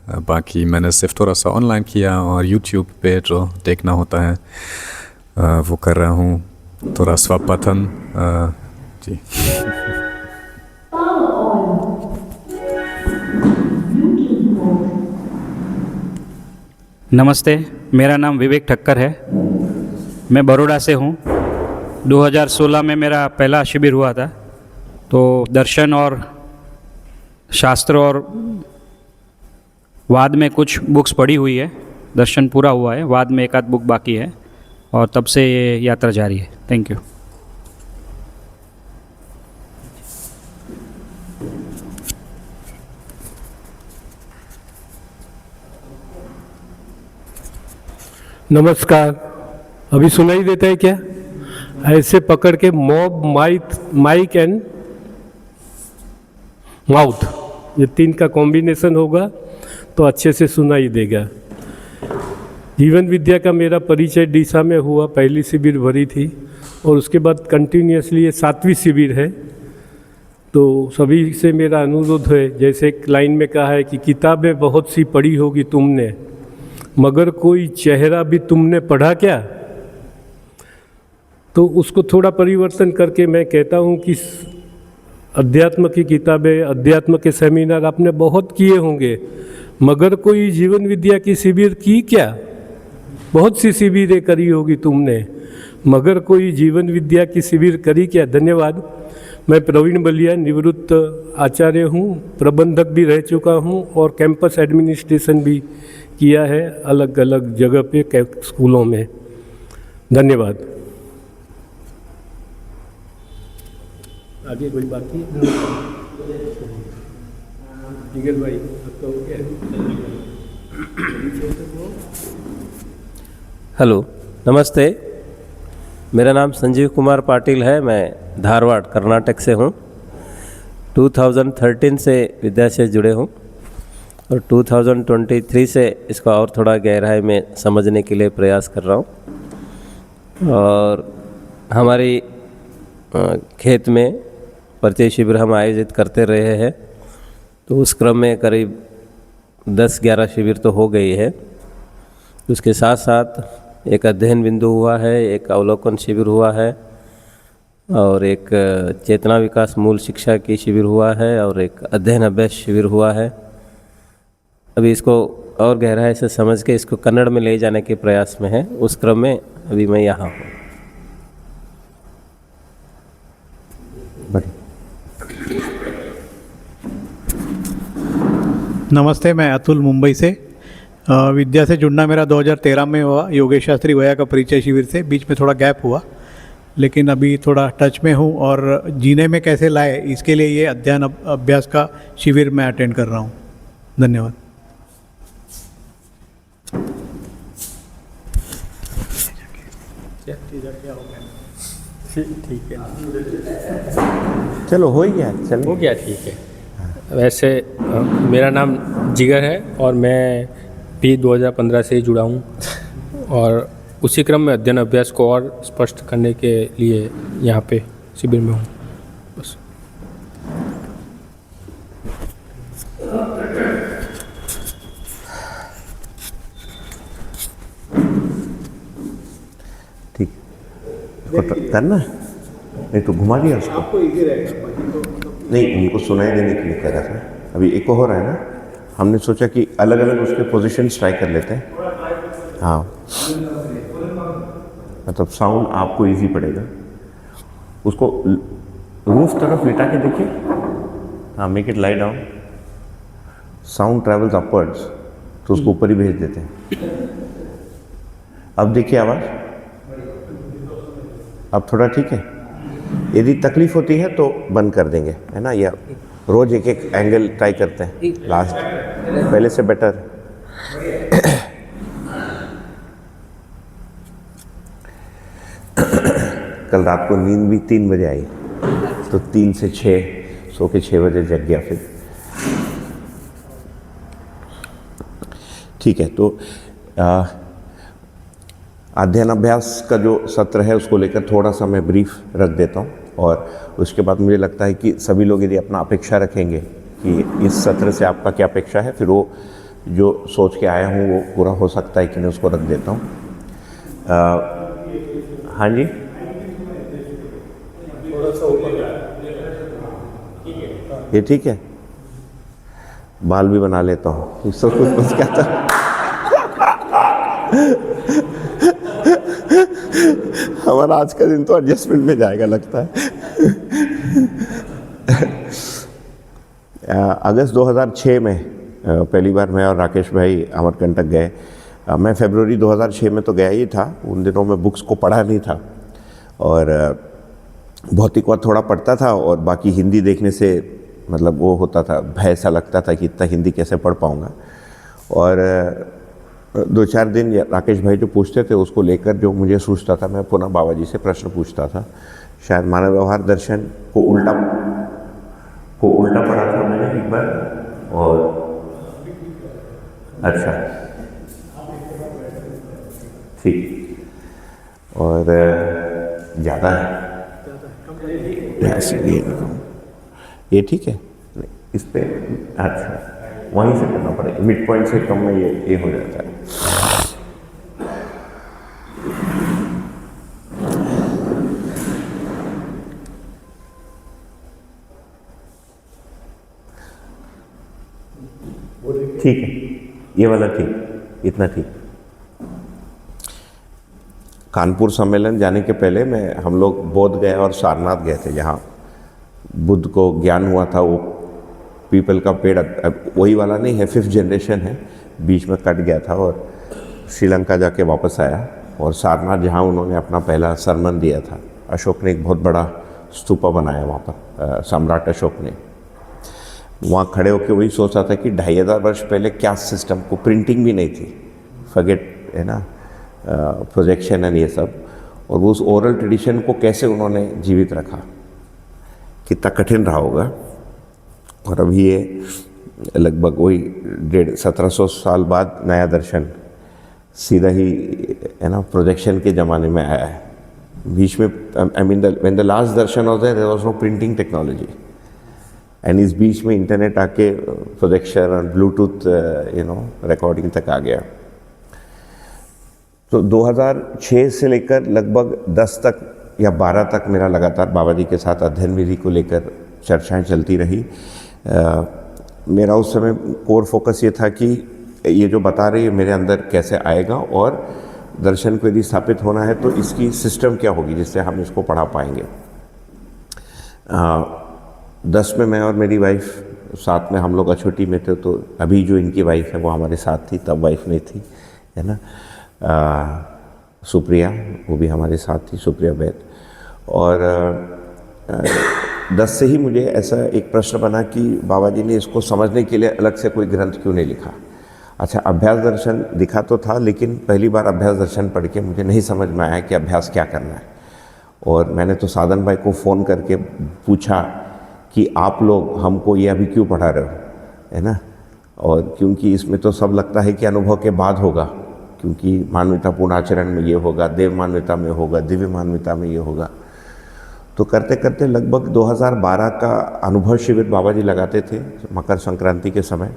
बाकी मैंने सिर्फ थोड़ा सा ऑनलाइन किया और यूट्यूब पे जो देखना होता है वो कर रहा हूँ, थोड़ा स्वपठन जी। नमस्ते, मेरा नाम विवेक ठक्कर है। मैं बड़ौदा से हूँ। 2016 में मेरा पहला शिविर हुआ था, तो दर्शन और शास्त्र और वाद में कुछ बुक्स पढ़ी हुई है। दर्शन पूरा हुआ है, वाद में एक आध बुक बाकी है और तब से ये यात्रा जारी है। Thank you. नमस्कार, अभी सुनाई देता है क्या? ऐसे पकड़ के मॉब, माइक एंड माउथ, ये तीन का कॉम्बिनेशन होगा तो अच्छे से सुनाई देगा। जीवन विद्या का मेरा परिचय डीसा में हुआ, पहली शिविर भरी थी और उसके बाद कंटिन्यूसली ये 7वीं शिविर है। तो सभी से मेरा अनुरोध है, जैसे एक लाइन में कहा है कि किताबें बहुत सी पढ़ी होगी तुमने, मगर कोई चेहरा भी तुमने पढ़ा क्या? तो उसको थोड़ा परिवर्तन करके मैं कहता हूँ कि अध्यात्म की किताबें, अध्यात्म के सेमिनार आपने बहुत किए होंगे, मगर कोई जीवन विद्या की शिविर की क्या? बहुत सी शिविरें करी होगी तुमने, मगर कोई जीवन विद्या की शिविर करी क्या? धन्यवाद। मैं प्रवीण बलिया, निवृत्त आचार्य हूँ, प्रबंधक भी रह चुका हूँ और कैंपस एडमिनिस्ट्रेशन भी किया है अलग अलग जगह पे स्कूलों में। धन्यवाद। आगे कोई बाकी? जिगर भाई, आपका हो गया? हेलो, नमस्ते। मेरा नाम संजीव कुमार पाटिल है। मैं धारवाड़ कर्नाटक से हूँ। 2013 से विद्या से जुड़े हूँ और 2023 से इसको और थोड़ा गहराई में समझने के लिए प्रयास कर रहा हूँ। और हमारी खेत में परिचय शिविर हम आयोजित करते रहे हैं, तो उस क्रम में करीब 10-11 शिविर तो हो गई है। उसके साथ साथ एक अध्ययन बिंदु हुआ है, एक अवलोकन शिविर हुआ है और एक चेतना विकास मूल शिक्षा की शिविर हुआ है और एक अध्ययन अभ्यास शिविर हुआ है। अभी इसको और गहराई से समझ के इसको कन्नड़ में ले जाने के प्रयास में है। उस क्रम में अभी मैं यहाँ हूँ। नमस्ते, मैं अतुल मुंबई से। विद्या से जुड़ना मेरा 2013 में हुआ, योगेश शास्त्री भैया का परिचय शिविर से। बीच में थोड़ा गैप हुआ, लेकिन अभी थोड़ा टच में हूँ और जीने में कैसे लाए इसके लिए ये अध्ययन अभ्यास का शिविर मैं अटेंड कर रहा हूँ। धन्यवाद। ठीक है, चलो हो ही गया, चलो हो गया, ठीक है। वैसे मेरा नाम जिगर है और मैं भी 2015 से ही जुड़ा हूँ और उसी क्रम में अध्ययन अभ्यास को और स्पष्ट करने के लिए यहाँ पे शिविर में हूँ। बस। ठीक करना है, नहीं तो घुमा दिया उसको। आपको इजी रहेगा, नहीं उनको सुनाई देने के लिए कह रहा था। अभी एक हो रहा है ना, हमने सोचा कि अलग अलग उसके पोजीशंस ट्राई कर लेते हैं। हाँ, मतलब साउंड आपको इजी पड़ेगा। उसको रूफ तरफ लिटा के देखिए। हाँ, make it lie down. Sound travels upwards, तो उसको ऊपर ही भेज देते हैं। अब देखिए आवाज़, अब थोड़ा ठीक है। यदि तकलीफ होती है तो बंद कर देंगे, है ना, या रोज एक एक एंगल ट्राई करते हैं। लास्ट पहले से बेटर। कल रात को नींद भी 3 बजे आई, तो 3 से 6 सो के 6 बजे जग गया फिर। ठीक है, तो अध्ययन अभ्यास का जो सत्र है उसको लेकर थोड़ा सा मैं ब्रीफ रख देता हूँ और उसके बाद मुझे लगता है कि सभी लोग यदि अपना अपेक्षा रखेंगे कि इस सत्र से आपका क्या अपेक्षा है, फिर वो जो सोच के आया हूँ वो पूरा हो सकता है कि नहीं, उसको रख देता हूँ। हाँ जी, ये ठीक है, बाल भी बना लेता हूँ, सब कुछ क्या था। हमारा आज का दिन तो एडजस्टमेंट में जाएगा लगता है। अगस्त 2006 में पहली बार मैं और राकेश भाई अमरकंटक गए। मैं फरवरी 2006 में तो गया ही था, उन दिनों में बुक्स को पढ़ा नहीं था और भौतिकवाद थोड़ा पढ़ता था और बाकी हिंदी देखने से मतलब वो होता था, भय सा लगता था कि इतना हिंदी कैसे पढ़ पाऊँगा। और 2-4 दिन राकेश भाई जो पूछते थे उसको लेकर जो मुझे सोचता था, मैं पुनः बाबा जी से प्रश्न पूछता था। शायद मानव व्यवहार दर्शन को उल्टा पढ़ा था मैंने एक बार। और अच्छा ठीक, और ज़्यादा है ये ठीक है, इस पे अच्छा वहीं से करना पड़ेगा, मिड पॉइंट से कम में ये हो जाता है। ठीक है, ये वाला ठीक, इतना ठीक। कानपुर सम्मेलन जाने के पहले हम लोग बोध गए और सारनाथ गए थे, जहाँ बुद्ध को ज्ञान हुआ था। वो पीपल का पेड़ अब वही वाला नहीं है, 5th जनरेशन है, बीच में कट गया था और श्रीलंका जाके वापस आया। और सारनाथ जहाँ उन्होंने अपना पहला सरमन दिया था, अशोक ने एक बहुत बड़ा स्तूपा बनाया वहाँ पर, सम्राट अशोक ने। वहाँ खड़े होकर वही सोचा था कि 2500 वर्ष पहले क्या सिस्टम को, प्रिंटिंग भी नहीं थी, फॉरगेट है ना, प्रोजेक्शन एंड ये सब, और वो उस ओरल ट्रेडिशन को कैसे उन्होंने जीवित रखा, कितना कठिन रहा होगा। और अभी ये लगभग वही 1700 साल बाद नया दर्शन सीधा ही है ना प्रोजेक्शन के ज़माने में आया है। बीच में I mean when the last darshan was there was no printing technology, and इस बीच में इंटरनेट आके प्रोजेक्शन और ब्लूटूथ रिकॉर्डिंग तक आ गया। तो 2006 से लेकर लगभग 10 तक या 12 तक मेरा लगातार बाबा जी के साथ अध्ययन विधि को लेकर चर्चाएं चलती रही। मेरा उस समय कोर फोकस ये था कि ये जो बता रही है मेरे अंदर कैसे आएगा, और दर्शन को यदि स्थापित होना है तो इसकी सिस्टम क्या होगी जिससे हम इसको पढ़ा पाएंगे। 10 में मैं और मेरी वाइफ साथ में, हम लोग अछूटी में थे, तो अभी जो इनकी वाइफ है वो हमारे साथ थी, तब वाइफ नहीं थी, है ना, सुप्रिया, वो भी हमारे साथ थी, सुप्रिया बैद। और 10 से ही मुझे ऐसा एक प्रश्न बना कि बाबा जी ने इसको समझने के लिए अलग से कोई ग्रंथ क्यों नहीं लिखा। अच्छा, अभ्यास दर्शन दिखा तो था, लेकिन पहली बार अभ्यास दर्शन पढ़ के मुझे नहीं समझ में आया कि अभ्यास क्या करना है। और मैंने तो साधन भाई को फ़ोन करके पूछा कि आप लोग हमको ये अभी क्यों पढ़ा रहे हो, है ना, और क्योंकि इसमें तो सब लगता है कि अनुभव के बाद होगा, क्योंकि मानवतापूर्ण आचरण में ये होगा, देव मानवता में होगा, दिव्य मानवता में ये होगा। तो करते करते लगभग 2012 का अनुभव शिविर बाबा जी लगाते थे मकर संक्रांति के समय।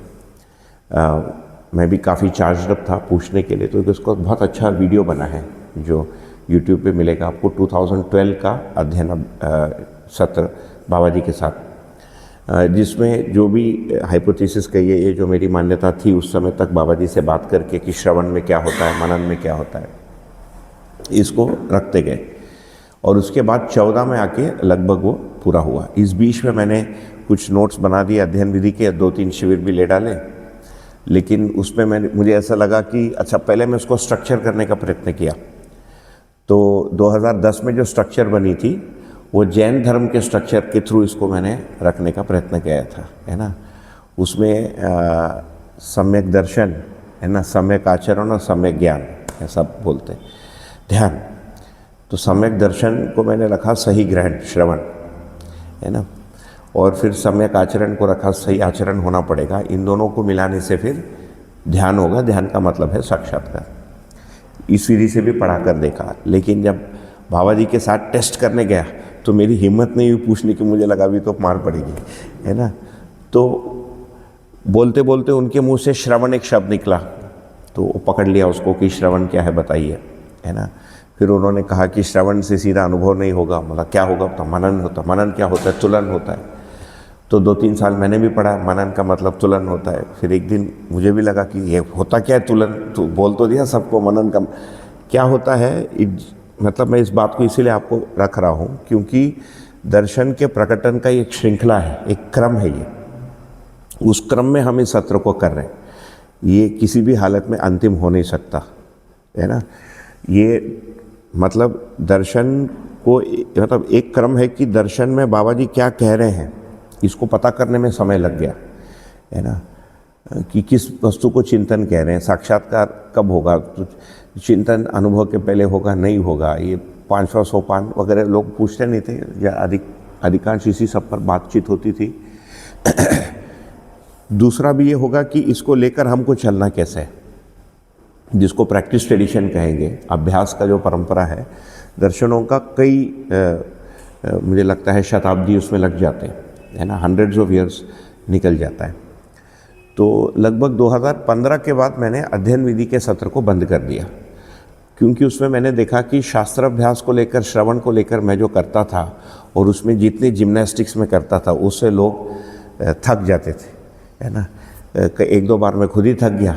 मैं भी काफ़ी चार्ज अप था पूछने के लिए, तो उसका बहुत अच्छा वीडियो बना है जो YouTube पे मिलेगा आपको, 2012 का अध्ययन सत्र बाबा जी के साथ, जिसमें जो भी हाइपोथेसिस कहिए, ये जो मेरी मान्यता थी उस समय तक बाबा जी से बात करके कि श्रवण में क्या होता है, मनन में क्या होता है, इसको रखते गए। और उसके बाद 14 में आके लगभग वो पूरा हुआ। इस बीच में मैंने कुछ नोट्स बना दिए अध्ययन विधि के, 2-3 शिविर भी ले डाले, लेकिन उसमें मुझे ऐसा लगा कि अच्छा, पहले मैं उसको स्ट्रक्चर करने का प्रयत्न किया। तो 2010 में जो स्ट्रक्चर बनी थी वो जैन धर्म के स्ट्रक्चर के थ्रू इसको मैंने रखने का प्रयत्न किया था, है ना। उसमें सम्यक दर्शन, है ना, सम्यक आचरण और सम्यक ज्ञान, ऐसा बोलते हैं, ध्यान। तो सम्यक दर्शन को मैंने रखा सही ग्रहण, श्रवण, है ना, और फिर सम्यक आचरण को रखा सही आचरण होना पड़ेगा। इन दोनों को मिलाने से फिर ध्यान होगा। ध्यान का मतलब है साक्षात्कार। इस विधि से भी पढ़ा कर देखा, लेकिन जब बाबा जी के साथ टेस्ट करने गया तो मेरी हिम्मत नहीं हुई पूछने की, मुझे लगा भी तो मार पड़ेगी, है ना। तो बोलते बोलते उनके मुंह से श्रवण एक शब्द निकला, तो वो पकड़ लिया उसको कि श्रवण क्या है बताइए, है ना। फिर उन्होंने कहा कि श्रवण से सीधा अनुभव नहीं होगा, मतलब क्या होगा, तो मनन होता। मनन क्या होता है? तुलन होता है। तो 2-3 साल मैंने भी पढ़ा, मनन का मतलब तुलन होता है। फिर एक दिन मुझे भी लगा कि ये होता क्या है तुलन, तो बोल तो दिया सबको मनन का क्या होता है। मतलब मैं इस बात को इसीलिए आपको रख रहा हूँ क्योंकि दर्शन के प्रकटन का एक श्रृंखला है, एक क्रम है ये। उस क्रम में हम इस सत्र को कर रहे हैं। ये किसी भी हालत में अंतिम हो नहीं सकता, है ना। ये मतलब दर्शन को, मतलब एक क्रम है कि दर्शन में बाबा जी क्या कह रहे हैं इसको पता करने में समय लग गया, है ना, कि किस वस्तु को चिंतन कह रहे हैं, साक्षात्कार कब होगा, तो चिंतन अनुभव के पहले होगा नहीं होगा, ये 5वां सोपान वगैरह लोग पूछते नहीं थे, या अधिकांश इसी सब पर बातचीत होती थी। दूसरा भी ये होगा कि इसको लेकर हमको चलना कैसे है, जिसको प्रैक्टिस ट्रेडिशन कहेंगे, अभ्यास का जो परंपरा है। दर्शनों का कई मुझे लगता है शताब्दी उसमें लग जाते हैं, है ना, हंड्रेड्स ऑफ ईयर्स निकल जाता है। तो लगभग 2015 के बाद मैंने अध्ययन विधि के सत्र को बंद कर दिया, क्योंकि उसमें मैंने देखा कि शास्त्र अभ्यास को लेकर, श्रवण को लेकर मैं जो करता था और उसमें जितनी जिम्नास्टिक्स में करता था उससे लोग थक जाते थे, है ना। 1-2 बार मैं खुद ही थक गया,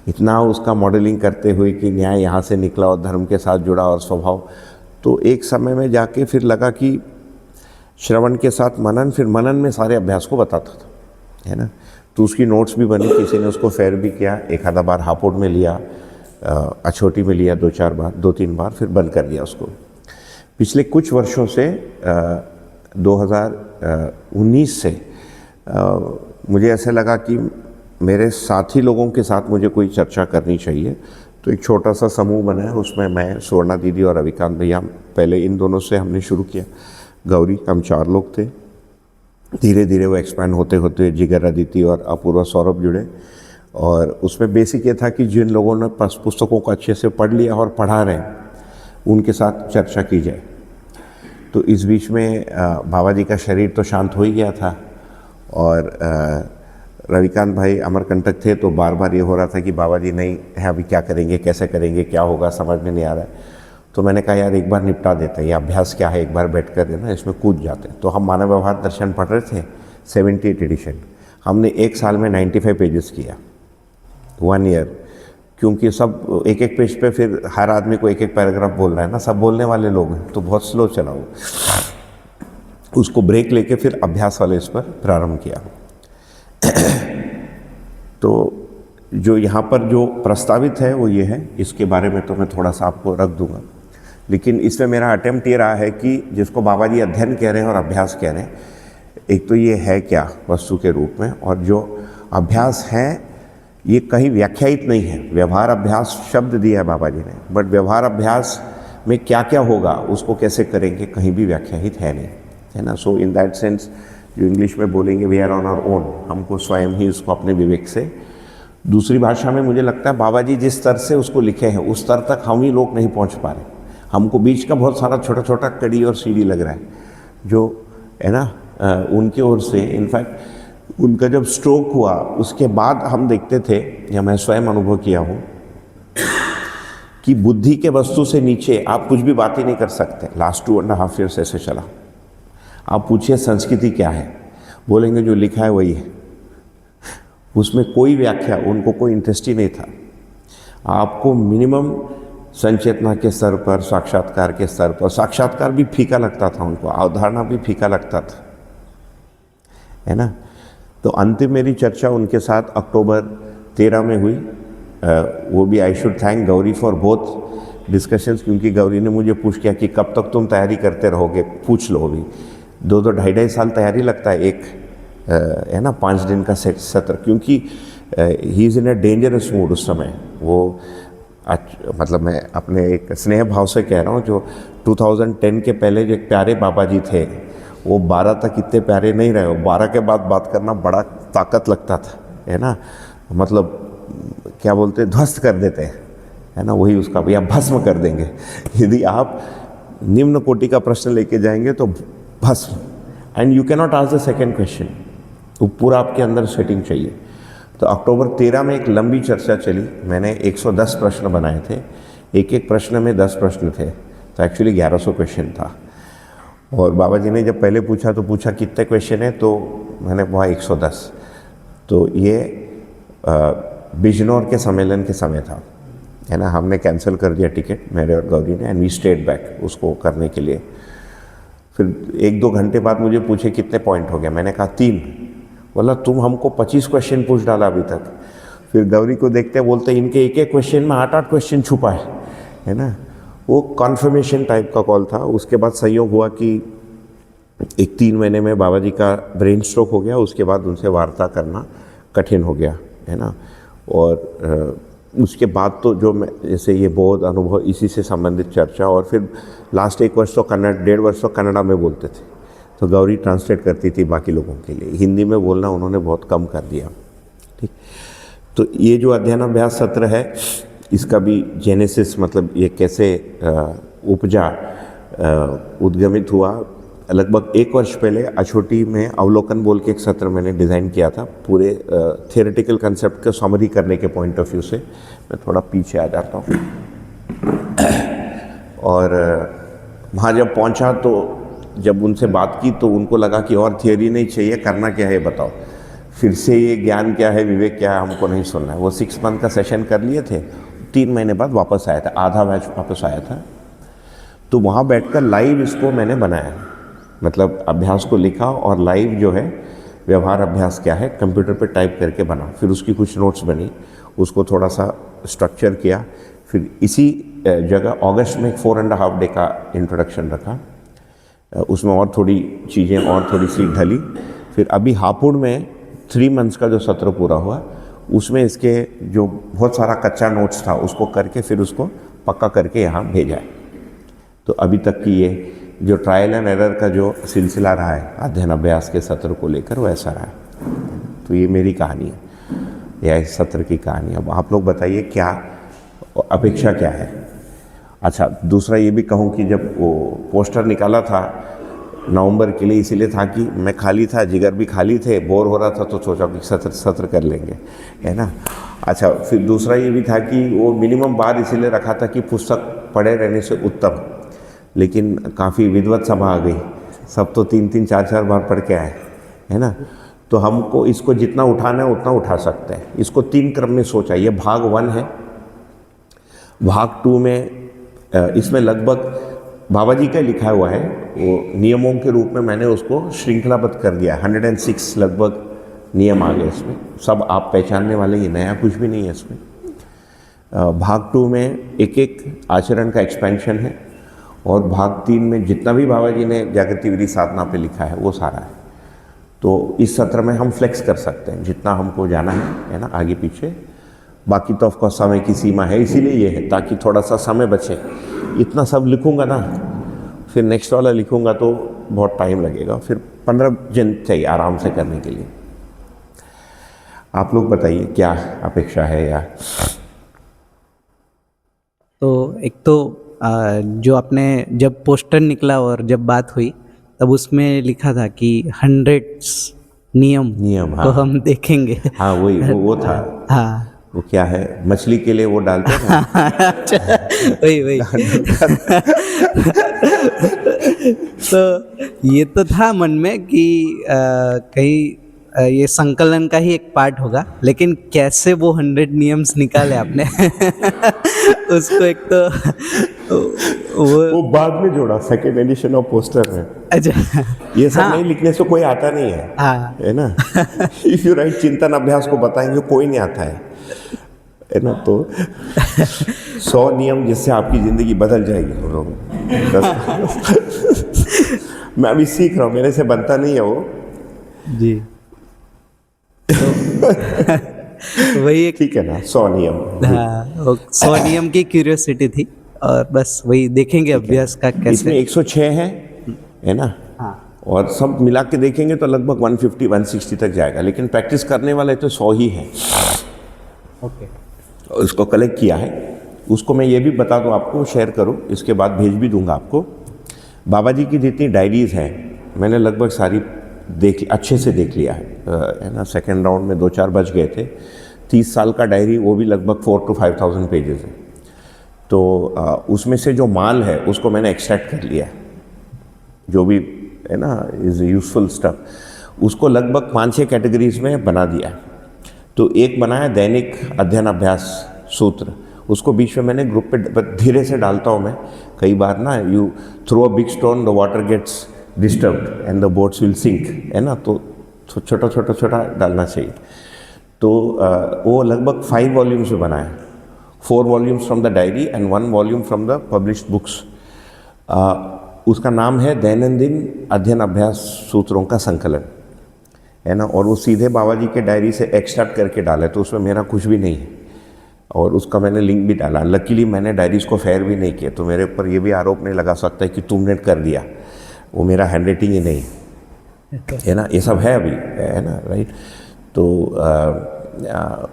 इतना उसका मॉडलिंग करते हुए कि न्याय यहाँ से निकला और धर्म के साथ जुड़ा और स्वभाव। तो एक समय में जाके फिर लगा कि श्रवण के साथ मनन, फिर मनन में सारे अभ्यास को बताता था, है ना। तो उसकी नोट्स भी बनी, किसी ने उसको फेयर भी किया, एक आधा बार हापुड़ में लिया, अछोटी में लिया 2-3 बार, फिर बंद कर दिया उसको। पिछले कुछ वर्षों से 2019 से मुझे ऐसा लगा कि मेरे साथी लोगों के साथ मुझे कोई चर्चा करनी चाहिए। तो एक छोटा सा समूह बना है, उसमें मैं, सुवर्णा दीदी और रविकांत भैया, पहले इन दोनों से हमने शुरू किया, गौरी, हम 4 लोग थे। धीरे धीरे वो एक्सपैंड होते होते जिगर, अदिति और अपूर्वा, सौरभ जुड़े। और उसमें बेसिक ये था कि जिन लोगों ने पुस्तकों को अच्छे से पढ़ लिया और पढ़ा रहे हैं उनके साथ चर्चा की जाए। तो इस बीच में बाबा जी का शरीर तो शांत हो ही गया था, और रविकांत भाई अमरकंटक थे, तो बार बार ये हो रहा था कि बाबा जी नहीं है, अभी क्या करेंगे, कैसे करेंगे, क्या होगा, समझ में नहीं आ रहा है। तो मैंने कहा यार एक बार निपटा देते हैं, ये अभ्यास क्या है, एक बार बैठ कर ना इसमें कूद जाते हैं। तो हम मानव व्यवहार दर्शन पढ़ रहे थे, 78 एडिशन। हमने 1 साल में 95 पेजेस किया, 1 ईयर, क्योंकि सब एक पेज पे फिर हर आदमी को एक पैराग्राफ बोल रहा है ना, सब बोलने वाले लोग हैं, तो बहुत स्लो चला वो। उसको ब्रेक लेके फिर अभ्यास वाले इस पर प्रारंभ किया। तो जो यहाँ पर जो प्रस्तावित है वो ये है, इसके बारे में तो मैं थोड़ा सा आपको रख दूंगा, लेकिन इसमें मेरा अटेम्प्ट ये रहा है कि जिसको बाबा जी अध्ययन कह रहे हैं और अभ्यास कह रहे हैं, एक तो ये है क्या वस्तु के रूप में, और जो अभ्यास है ये कहीं व्याख्यायित नहीं है। व्यवहार अभ्यास शब्द दिया है बाबा जी ने, बट व्यवहार अभ्यास में क्या क्या होगा, उसको कैसे करेंगे, कहीं भी व्याख्यायित है नहीं, है ना। सो इन दैट सेंस जो इंग्लिश में बोलेंगे we are on our own, हमको स्वयं ही उसको अपने विवेक से, दूसरी भाषा में मुझे लगता है बाबा जी जिस स्तर से उसको लिखे हैं उस स्तर तक हम ही लोग नहीं पहुंच पा रहे। हमको बीच का बहुत सारा छोटा छोटा कड़ी और सीढ़ी लग रहा है, जो है ना उनकी ओर से। इनफैक्ट उनका जब स्ट्रोक हुआ उसके बाद हम देखते थे, या मैं स्वयं अनुभव किया हूँ, कि बुद्धि के वस्तु से नीचे आप कुछ भी बात ही नहीं कर सकते। लास्ट 2.5 ईयर्स ऐसे चला। आप पूछिए संस्कृति क्या है, बोलेंगे जो लिखा है वही है, उसमें कोई व्याख्या, उनको कोई इंटरेस्ट ही नहीं था। आपको मिनिमम संचेतना के स्तर पर, साक्षात्कार के स्तर पर, साक्षात्कार भी फीका लगता था उनको, अवधारणा भी फीका लगता था, है ना। तो अंतिम मेरी चर्चा उनके साथ अक्टूबर 13 में हुई। वो भी I should thank Gauri for both discussions, क्योंकि गौरी ने मुझे पूछ किया कि कब तक तुम तैयारी करते रहोगे, पूछ लो। अभी 2-2, 2.5 साल तैयारी लगता है एक, है ना, 5 दिन का सत्र, क्योंकि he is in a dangerous mood उस समय। वो मतलब मैं अपने एक स्नेह भाव से कह रहा हूँ, जो 2010 के पहले जो प्यारे बाबा जी थे वो 12 तक इतने प्यारे नहीं रहे। 12 के बाद बात करना बड़ा ताकत लगता था, है ना, मतलब क्या बोलते, ध्वस्त कर देते हैं, है ना, वही उसका भैया भस्म कर देंगे। यदि आप निम्न कोटि का प्रश्न लेके जाएंगे तो भस्म, and you can not ask the second question, वो पूरा आपके अंदर सेटिंग चाहिए। तो अक्टूबर 13 में एक लंबी चर्चा चली। मैंने 110 प्रश्न बनाए थे, एक एक प्रश्न में 10 प्रश्न थे, तो एक्चुअली 1100 क्वेश्चन था। और बाबा जी ने जब पहले पूछा तो पूछा कितने क्वेश्चन है, तो मैंने कहा 110। तो ये बिजनौर के सम्मेलन के समय था, है ना। हमने कैंसिल कर दिया टिकट, मेरे और गौरी ने, एंड वी स्टेड बैक उसको करने के लिए। फिर 1-2 घंटे बाद मुझे पूछे कितने पॉइंट हो गया, मैंने कहा 3। बोला तुम हमको 25 क्वेश्चन पूछ डाला अभी तक। फिर गौरी को देखते बोलते इनके एक एक क्वेश्चन में 8-8 क्वेश्चन छुपा है ना। वो कॉन्फर्मेशन टाइप का कॉल था। उसके बाद संयोग हुआ कि एक 3 महीने में बाबा जी का ब्रेन स्ट्रोक हो गया। उसके बाद उनसे वार्ता करना कठिन हो गया, है ना। और उसके बाद तो जो मैं जैसे ये बौद्ध अनुभव, इसी से संबंधित चर्चा, और फिर लास्ट 1 वर्ष तो कन्नड़, 1.5 वर्ष तो कन्नड़ा में बोलते थे, तो गौरी ट्रांसलेट करती थी बाकी लोगों के लिए। हिंदी में बोलना उन्होंने बहुत कम कर दिया, ठीक। तो ये जो अध्ययन अभ्यास सत्र है, इसका भी जेनेसिस, मतलब ये कैसे उपजा, उद्गमित हुआ, लगभग 1 वर्ष पहले अछोटी में अवलोकन बोल के एक सत्र मैंने डिज़ाइन किया था, पूरे थियोरेटिकल कंसेप्ट को समरी करने के पॉइंट ऑफ व्यू से। मैं थोड़ा पीछे आ जाता हूँ। और वहाँ जब पहुँचा तो जब उनसे बात की तो उनको लगा कि और थियोरी नहीं चाहिए, करना क्या है बताओ, फिर से ये ज्ञान क्या है, विवेक क्या है, हमको नहीं सुनना है। वो 6 मंथ का सेशन कर लिए थे, 3 महीने बाद वापस आया था, आधा बैच वापस आया था। तो वहाँ बैठकर लाइव इसको मैंने बनाया, मतलब अभ्यास को लिखा और लाइव जो है व्यवहार अभ्यास क्या है कंप्यूटर पे टाइप करके बना। फिर उसकी कुछ नोट्स बनी, उसको थोड़ा सा स्ट्रक्चर किया। फिर इसी जगह अगस्त में 4.5 डे का इंट्रोडक्शन रखा, उसमें और थोड़ी चीज़ें और थोड़ी सी ढली। फिर अभी हापुड़ में 3 मंथ्स का जो सत्र पूरा हुआ, उसमें इसके जो बहुत सारा कच्चा नोट्स था उसको करके फिर उसको पक्का करके यहाँ भेजा है। तो अभी तक की ये जो ट्रायल एंड एरर का जो सिलसिला रहा है अध्ययन अभ्यास के सत्र को लेकर, वो ऐसा रहा है। तो ये मेरी कहानी है, या इस सत्र की कहानी है। अब आप लोग बताइए क्या अपेक्षा क्या है। अच्छा, दूसरा ये भी कहूँ कि जब वो पोस्टर निकाला था नवंबर के लिए, इसीलिए था कि मैं खाली था, जिगर भी खाली थे, बोर हो रहा था, तो सोचा कि सत्र कर लेंगे, है ना। अच्छा, फिर दूसरा ये भी था कि वो मिनिमम बार इसीलिए रखा था कि पुस्तक पढ़े रहने से उत्तम, लेकिन काफ़ी विद्वत सभा आ गई, सब तो 3-3, 4-4 बार पढ़ के आए, है ना। तो हमको इसको जितना उठाना है उतना उठा सकते हैं। इसको 3 क्रम में सोचा। ये भाग 1 है। भाग 2 में इसमें लगभग बाबा जी का लिखा हुआ है, वो नियमों के रूप में मैंने उसको श्रृंखलाबद्ध कर दिया। 106 लगभग नियम आ गए इसमें, सब आप पहचानने वाले, ये नया कुछ भी नहीं है इसमें। भाग 2 में एक एक आचरण का एक्सपेंशन है, और भाग 3 में जितना भी बाबा जी ने जागृति विधि साधना पे लिखा है वो सारा है। तो इस सत्र में हम फ्लेक्स कर सकते हैं जितना हमको जाना है ना, आगे पीछे। बाकी तो ऑफकोर्स समय की सीमा है, इसीलिए ये है ताकि थोड़ा सा समय बचे। इतना सब लिखूंगा ना, फिर नेक्स्ट वाला लिखूंगा तो बहुत टाइम लगेगा, फिर 15 दिन चाहिए आराम से करने के लिए। आप लोग बताइए क्या अपेक्षा है। या तो एक तो जो आपने जब पोस्टर निकला और जब बात हुई तब उसमें लिखा था कि 100 नियम हाँ। तो हम देखेंगे। हाँ, वही वो था। हाँ, वो क्या है, मछली के लिए वो डालते हैं ना। अच्छा, वही तो ये तो था मन में कि कहीं ये संकलन का ही एक पार्ट होगा, लेकिन कैसे वो 100 नियम्स निकाले आपने उसको एक तो वो बाद में जोड़ा, सेकेंड एडिशन ऑफ पोस्टर में। अच्छा, ये सब हाँ। नहीं लिखने से कोई आता नहीं है, हाँ। है ना। इफ यू राइट चिंतन अभ्यास को बताएंगे कोई नहीं आता है ना। तो 100 नियम जिससे आपकी जिंदगी बदल जाएगी। मैं अभी सीख रहा हूँ, मेरे से बनता नहीं है वो जी। वही एक, ठीक है ना, 100 नियम। हाँ, 100 नियम की क्यूरियोसिटी थी, और बस वही देखेंगे अभ्यास का कैसे। इसमें 106 है ना। हाँ। और सब मिला के देखेंगे तो लगभग 150-160 तक जाएगा, लेकिन प्रैक्टिस करने वाले तो 100 ही है। ओके। उसको कलेक्ट किया है, उसको मैं ये भी बता दूं आपको, शेयर करूं, इसके बाद भेज भी दूंगा आपको। बाबा जी की जितनी डायरीज़ हैं मैंने लगभग सारी अच्छे से देख लिया है ना। सेकेंड राउंड में 2-4 बज गए थे। 30 साल का डायरी, वो भी लगभग 4,000 to 5,000 पेजेस है। तो उसमें से जो माल है उसको मैंने एक्सट्रैक्ट कर लिया है, जो भी है ना इज़ यूजफुल स्टफ, उसको लगभग 5-6 कैटेगरीज में बना दिया है। तो एक बनाया दैनिक अध्ययन अभ्यास सूत्र, उसको बीच में मैंने ग्रुप पे धीरे से डालता हूँ मैं। कई बार ना you throw a big stone, the water gets disturbed and the boats will sink, है ना। तो छोटा छोटा छोटा डालना चाहिए। तो वो लगभग 5 वॉल्यूम्स में बना है, 4 volumes from the diary and 1 volume from the published books. उसका नाम है दैनंदिन अध्ययन अभ्यास सूत्रों का संकलन, है ना। और वो सीधे बाबा जी के डायरी से एक्सट्रैक्ट करके डाला, तो उसमें मेरा कुछ भी नहीं है। और उसका मैंने लिंक भी डाला। लकीली मैंने डायरीज को फेयर भी नहीं किया, तो मेरे ऊपर ये भी आरोप नहीं लगा सकता है कि तुमने कर दिया, वो मेरा हैंड राइटिंग ही नहीं है ना। ये सब है अभी, है ना, राइट। तो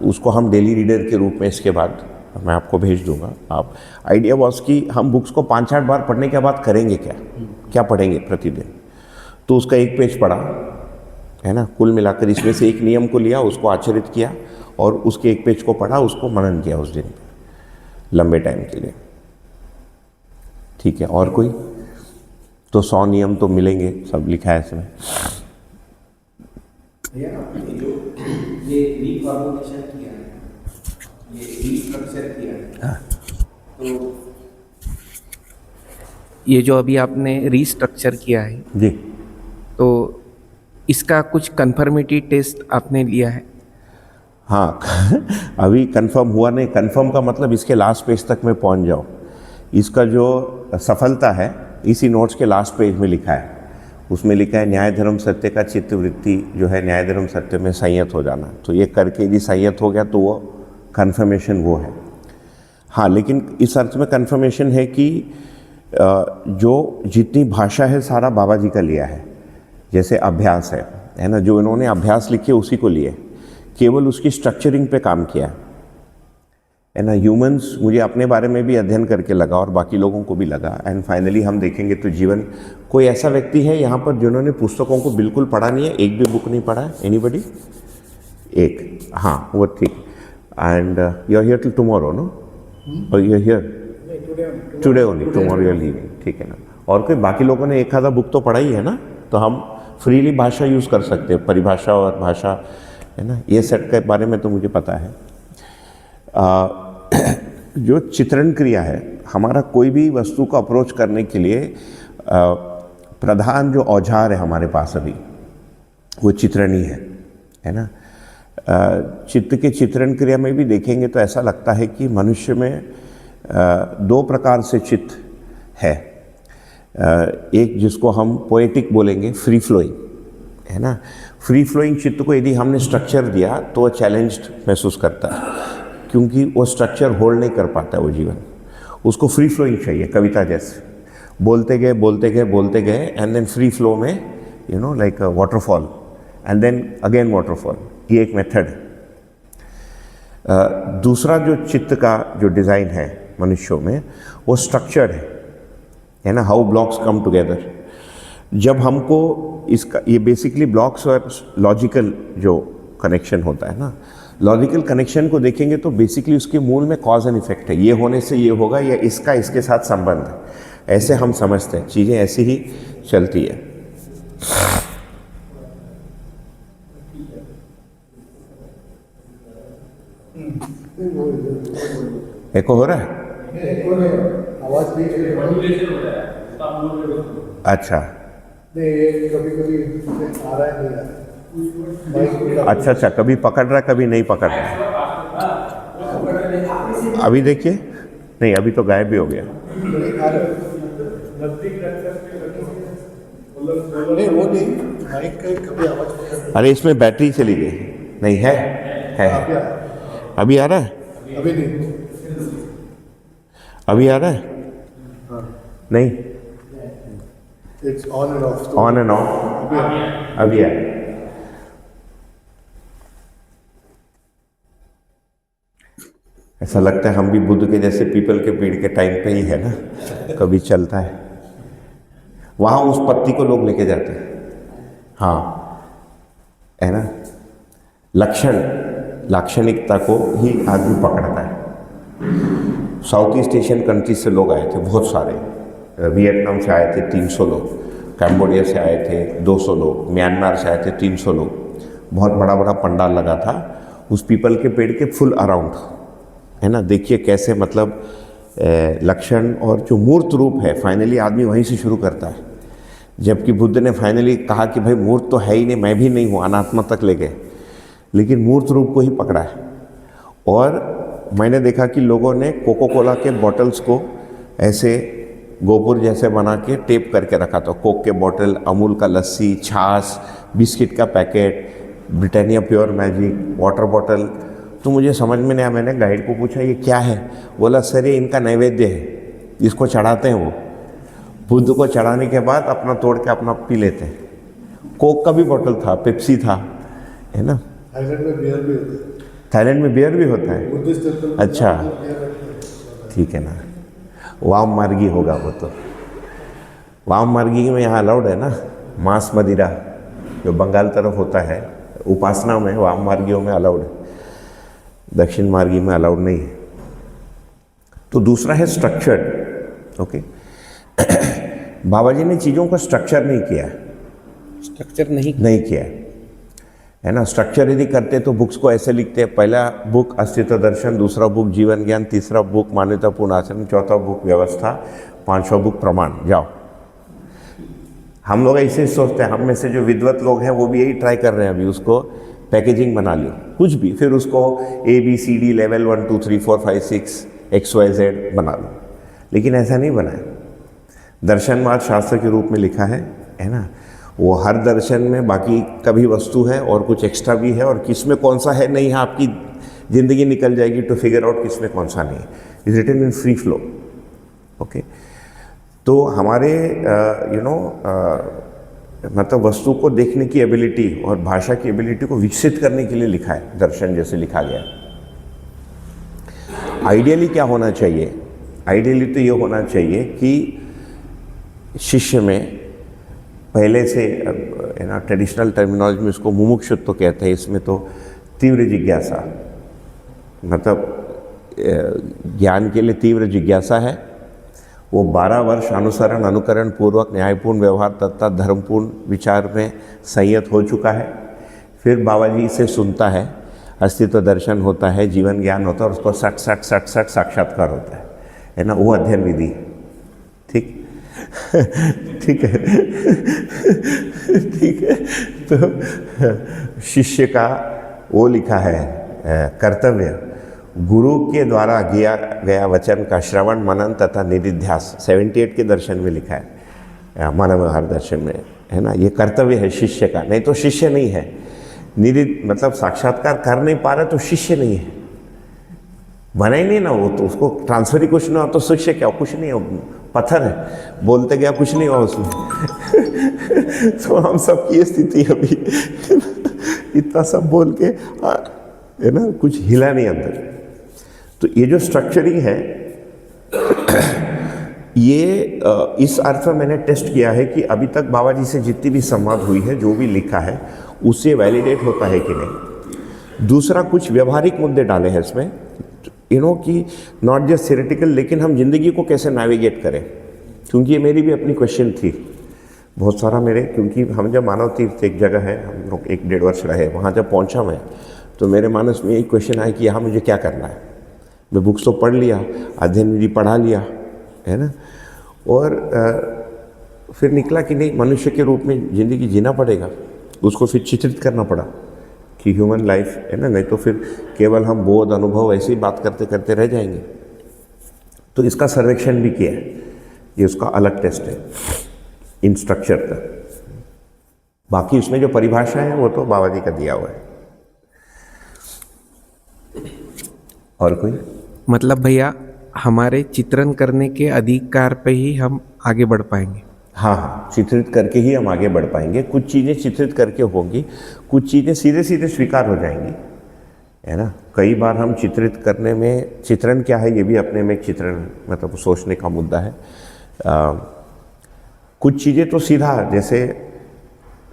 उसको हम डेली रीडर के रूप में इसके बाद मैं आपको भेज दूंगा। आप आइडिया वॉज कि हम बुक्स को 5-8 बार पढ़ने के बाद करेंगे क्या पढ़ेंगे प्रतिदिन। तो उसका 1 पेज पढ़ा, है ना। कुल मिलाकर इसमें से एक नियम को लिया, उसको आचरित किया और उसके 1 पेज को पढ़ा, उसको मनन किया उस दिन लंबे टाइम के लिए। ठीक है, और कोई? तो 100 नियम तो मिलेंगे, सब लिखा है इसमें। ये रीफॉर्मुलेशन किया है, ये रीस्ट्रक्चर किया है, तो ये जो अभी आपने रीस्ट्रक्चर किया है जी, तो इसका कुछ कन्फर्मिटी टेस्ट आपने लिया है? हाँ अभी कंफर्म हुआ नहीं। कंफर्म का मतलब इसके लास्ट पेज तक मैं पहुंच जाऊँ। इसका जो सफलता है इसी नोट्स के लास्ट पेज में लिखा है। उसमें लिखा है न्याय धर्म सत्य का चित्त वृत्ति जो है न्याय धर्म सत्य में संयत हो जाना। तो ये करके यदि संयत हो गया तो वो कन्फर्मेशन वो है। हाँ, लेकिन इस अर्थ में कन्फर्मेशन है कि जो जितनी भाषा है सारा बाबा जी का लिया है। जैसे अभ्यास है ना, जो इन्होंने अभ्यास लिखे उसी को लिए, केवल उसकी स्ट्रक्चरिंग पे काम किया है ना। ह्यूमंस मुझे अपने बारे में भी अध्ययन करके लगा और बाकी लोगों को भी लगा। एंड फाइनली हम देखेंगे तो जीवन, कोई ऐसा व्यक्ति है यहाँ पर जिन्होंने पुस्तकों को बिल्कुल पढ़ा नहीं है, एक भी बुक नहीं पढ़ा है? एनीबडी? एक, हाँ वो ठीक। And you are here till tomorrow, no? और you are here today only, tomorrow you are leaving, ठीक है ना। और कोई बाकी लोगों ने एक आधा बुक तो पढ़ा ही है ना, तो हम फ्रीली भाषा यूज़ कर सकते हैं, परिभाषा और भाषा, है ना। ये सेट के बारे में तो मुझे पता है। जो चित्रण क्रिया है, हमारा कोई भी वस्तु को अप्रोच करने के लिए प्रधान जो औजार है हमारे पास अभी, वो चित्रण ही है ना। चित्त के चित्रण क्रिया में भी देखेंगे तो ऐसा लगता है कि मनुष्य में 2 प्रकार से चित्त है। एक जिसको हम पोएटिक बोलेंगे, फ्री फ्लोइंग, है ना। फ्री फ्लोइंग चित्त को यदि हमने स्ट्रक्चर दिया तो वो चैलेंज्ड महसूस करता है, क्योंकि वो स्ट्रक्चर होल्ड नहीं कर पाता वो जीवन। उसको फ्री फ्लोइंग चाहिए, कविता जैसे बोलते गए एंड देन फ्री फ्लो में, you know, like waterfall and then again waterfall. ये एक मेथड है। दूसरा जो चित्त का जो डिज़ाइन है मनुष्यों में, वो स्ट्रक्चर्ड है ना। How blocks come together. जब हमको इसका, ये बेसिकली ब्लॉक्स और लॉजिकल जो कनेक्शन होता है ना, लॉजिकल कनेक्शन को देखेंगे तो बेसिकली उसके मूल में कॉज एंड इफेक्ट है। ये होने से ये होगा या इसका इसके साथ संबंध है, ऐसे हम समझते हैं। चीज़ें ऐसी ही चलती है। एको हो रहा है? अच्छा, अच्छा, कभी पकड़ रहा है, कभी नहीं पकड़ रहा है। अभी देखिए, नहीं अभी तो गायब भी हो गया। अरे इसमें बैटरी चली गई। नहीं है? अभी आ रहा है? अभी आ रहा है? नहीं, ऑन एंड ऑफ। अभी आ रहा है। ऐसा लगता है हम भी बुद्ध के जैसे पीपल के पेड़ के टाइम पे ही है ना, कभी चलता है। वहाँ उस पत्ती को लोग लेके जाते हैं। हाँ, है ना, लाक्षणिकता को ही आदमी पकड़ता है। साउथ ईस्ट एशियन कंट्रीज से लोग आए थे बहुत सारे, वियतनाम से आए थे 300 लोग, कैम्बोडिया से आए थे 200 लोग, म्यांमार से आए थे 300 लोग। बहुत बड़ा बड़ा पंडाल लगा था उस पीपल के पेड़ के फुल अराउंड, है ना। देखिए कैसे मतलब लक्षण और जो मूर्त रूप है, फाइनली आदमी वहीं से शुरू करता है। जबकि बुद्ध ने फाइनली कहा कि भाई मूर्त तो है ही नहीं, मैं भी नहीं हूँ, अनात्मा तक ले गए, लेकिन मूर्त रूप को ही पकड़ा है। और मैंने देखा कि लोगों ने कोको कोला के बॉटल्स को ऐसे गोपुर जैसे बना के टेप करके रखा था। कोक के बॉटल, अमूल का लस्सी, छाछ, बिस्किट का packet, Britannia pure magic, water bottle. तो मुझे समझ में नहीं आया, मैंने गाइड को पूछा ये क्या है? बोला सर ये इनका नैवेद्य है, इसको चढ़ाते हैं। वो बुद्ध को चढ़ाने के बाद अपना तोड़ के अपना पी लेते हैं। कोक का भी बॉटल था, पेप्सी था, है ना। थाईलैंड में बियर भी होता है। थाईलैंड में बियर भी होता है? अच्छा, ठीक है ना। वाम मार्गी होगा वो तो। वाम मार्गी में यहाँ अलाउड है ना, मांस मदिरा जो बंगाल तरफ होता है, उपासना में वाम मार्गियों में अलाउड है, दक्षिण मार्गी में अलाउड नहीं है। तो दूसरा है स्ट्रक्चर्ड। ओके, बाबा जी ने चीज़ों को स्ट्रक्चर नहीं किया, स्ट्रक्चर नहीं किया है ना। स्ट्रक्चर यदि करते तो बुक्स को ऐसे लिखते हैं, पहला बुक अस्तित्व दर्शन, दूसरा बुक जीवन ज्ञान, तीसरा बुक मान्यतापूर्ण आचरण, चौथा बुक व्यवस्था, पांचवा बुक प्रमाण। जाओ, हम लोग ऐसे सोचते हैं। हम में से जो विद्वत लोग हैं वो भी यही ट्राई कर रहे हैं अभी, उसको पैकेजिंग बना लो कुछ भी, फिर उसको ABCD लेवल 1 2 3 4 5 6 XYZ बना लो। लेकिन ऐसा नहीं बनाया। दर्शनवाद शास्त्र के रूप में लिखा है ना। वो हर दर्शन में बाकी का भी वस्तु है और कुछ एक्स्ट्रा भी है, और किस में कौन सा है नहीं है आपकी ज़िंदगी निकल जाएगी टू फिगर आउट किस में कौन सा नहीं है। Is written in free flow. Okay, तो हमारे मतलब वस्तु को देखने की एबिलिटी और भाषा की एबिलिटी को विकसित करने के लिए लिखा है दर्शन, जैसे लिखा गया। आइडियली क्या होना चाहिए? आइडियली तो ये होना चाहिए कि शिष्य में पहले से, है ना, ट्रेडिशनल टर्मिनोलॉजी में इसको मुमुक्षुत्व कहते हैं। इसमें तो तीव्र जिज्ञासा, मतलब ज्ञान के लिए तीव्र जिज्ञासा है। वो 12 वर्ष अनुसरण, अनुकरण पूर्वक न्यायपूर्ण व्यवहार तथा धर्मपूर्ण विचार में संयत हो चुका है। फिर बाबा जी से सुनता है, अस्तित्व दर्शन होता है, जीवन ज्ञान होता है, और उसको 60 साक्षात्कार होता है ना। वो अध्ययन विधि, ठीक ठीक है ठीक है। तो शिष्य का वो लिखा है कर्तव्य, गुरु के द्वारा किया गया वचन का श्रवण, मनन तथा निधिध्यास 78 के दर्शन में लिखा है, मानव व्यवहार दर्शन में, है ना। ये कर्तव्य है शिष्य का, नहीं तो शिष्य नहीं है। निधि मतलब साक्षात्कार कर नहीं पा रहा तो शिष्य नहीं है, बना ही नहीं ना वो, तो उसको ट्रांसफर ही कुछ ना हो तो शिष्य क्या, कुछ नहीं हो, पत्थर है, बोलते गया कुछ नहीं हुआ उसमें। तो हम सब की ये स्थिति अभी इतना सब बोल के, है ना, कुछ हिला नहीं अंदर। तो ये जो स्ट्रक्चरिंग है ये इस अर्थ में मैंने टेस्ट किया है कि अभी तक बाबा जी से जितनी भी संवाद हुई है, जो भी लिखा है उससे वैलिडेट होता है कि नहीं। दूसरा, कुछ व्यवहारिक मुद्दे डाले हैं इसमें, कि नॉट जस्ट थ्योरेटिकल, लेकिन हम जिंदगी को कैसे नेविगेट करें। क्योंकि ये मेरी भी अपनी क्वेश्चन थी बहुत सारा मेरे, क्योंकि हम जब मानव तीर्थ एक जगह है, हम लोग 1-1.5 वर्ष रहे, वहाँ जब पहुँचा मैं, तो मेरे मानस में एक क्वेश्चन आया कि यहाँ मुझे क्या करना है। मैं बुक्स तो पढ़ लिया, अध्ययन विधि पढ़ा लिया, है ना, और फिर निकला कि नहीं, मनुष्य के रूप में ज़िंदगी जीना पड़ेगा। उसको फिर चित्रित करना पड़ा कि ह्यूमन लाइफ, है ना, नहीं तो फिर केवल हम बोध अनुभव ऐसे ही बात करते करते रह जाएंगे। तो इसका सर्वेक्षण भी किया है, ये उसका अलग टेस्ट है इन स्ट्रक्चर का। बाकी उसमें जो परिभाषा है वो तो बाबा जी का दिया हुआ है। और कोई? मतलब भैया हमारे चित्रण करने के अधिकार पे ही हम आगे बढ़ पाएंगे। हाँ, चित्रित करके ही हम आगे बढ़ पाएंगे। कुछ चीज़ें चित्रित करके होंगी, कुछ चीज़ें सीधे सीधे स्वीकार हो जाएंगी, है ना। कई बार हम चित्रित करने में, चित्रण क्या है ये भी अपने में एक चित्रण, मतलब सोचने का मुद्दा है। कुछ चीज़ें तो सीधा, जैसे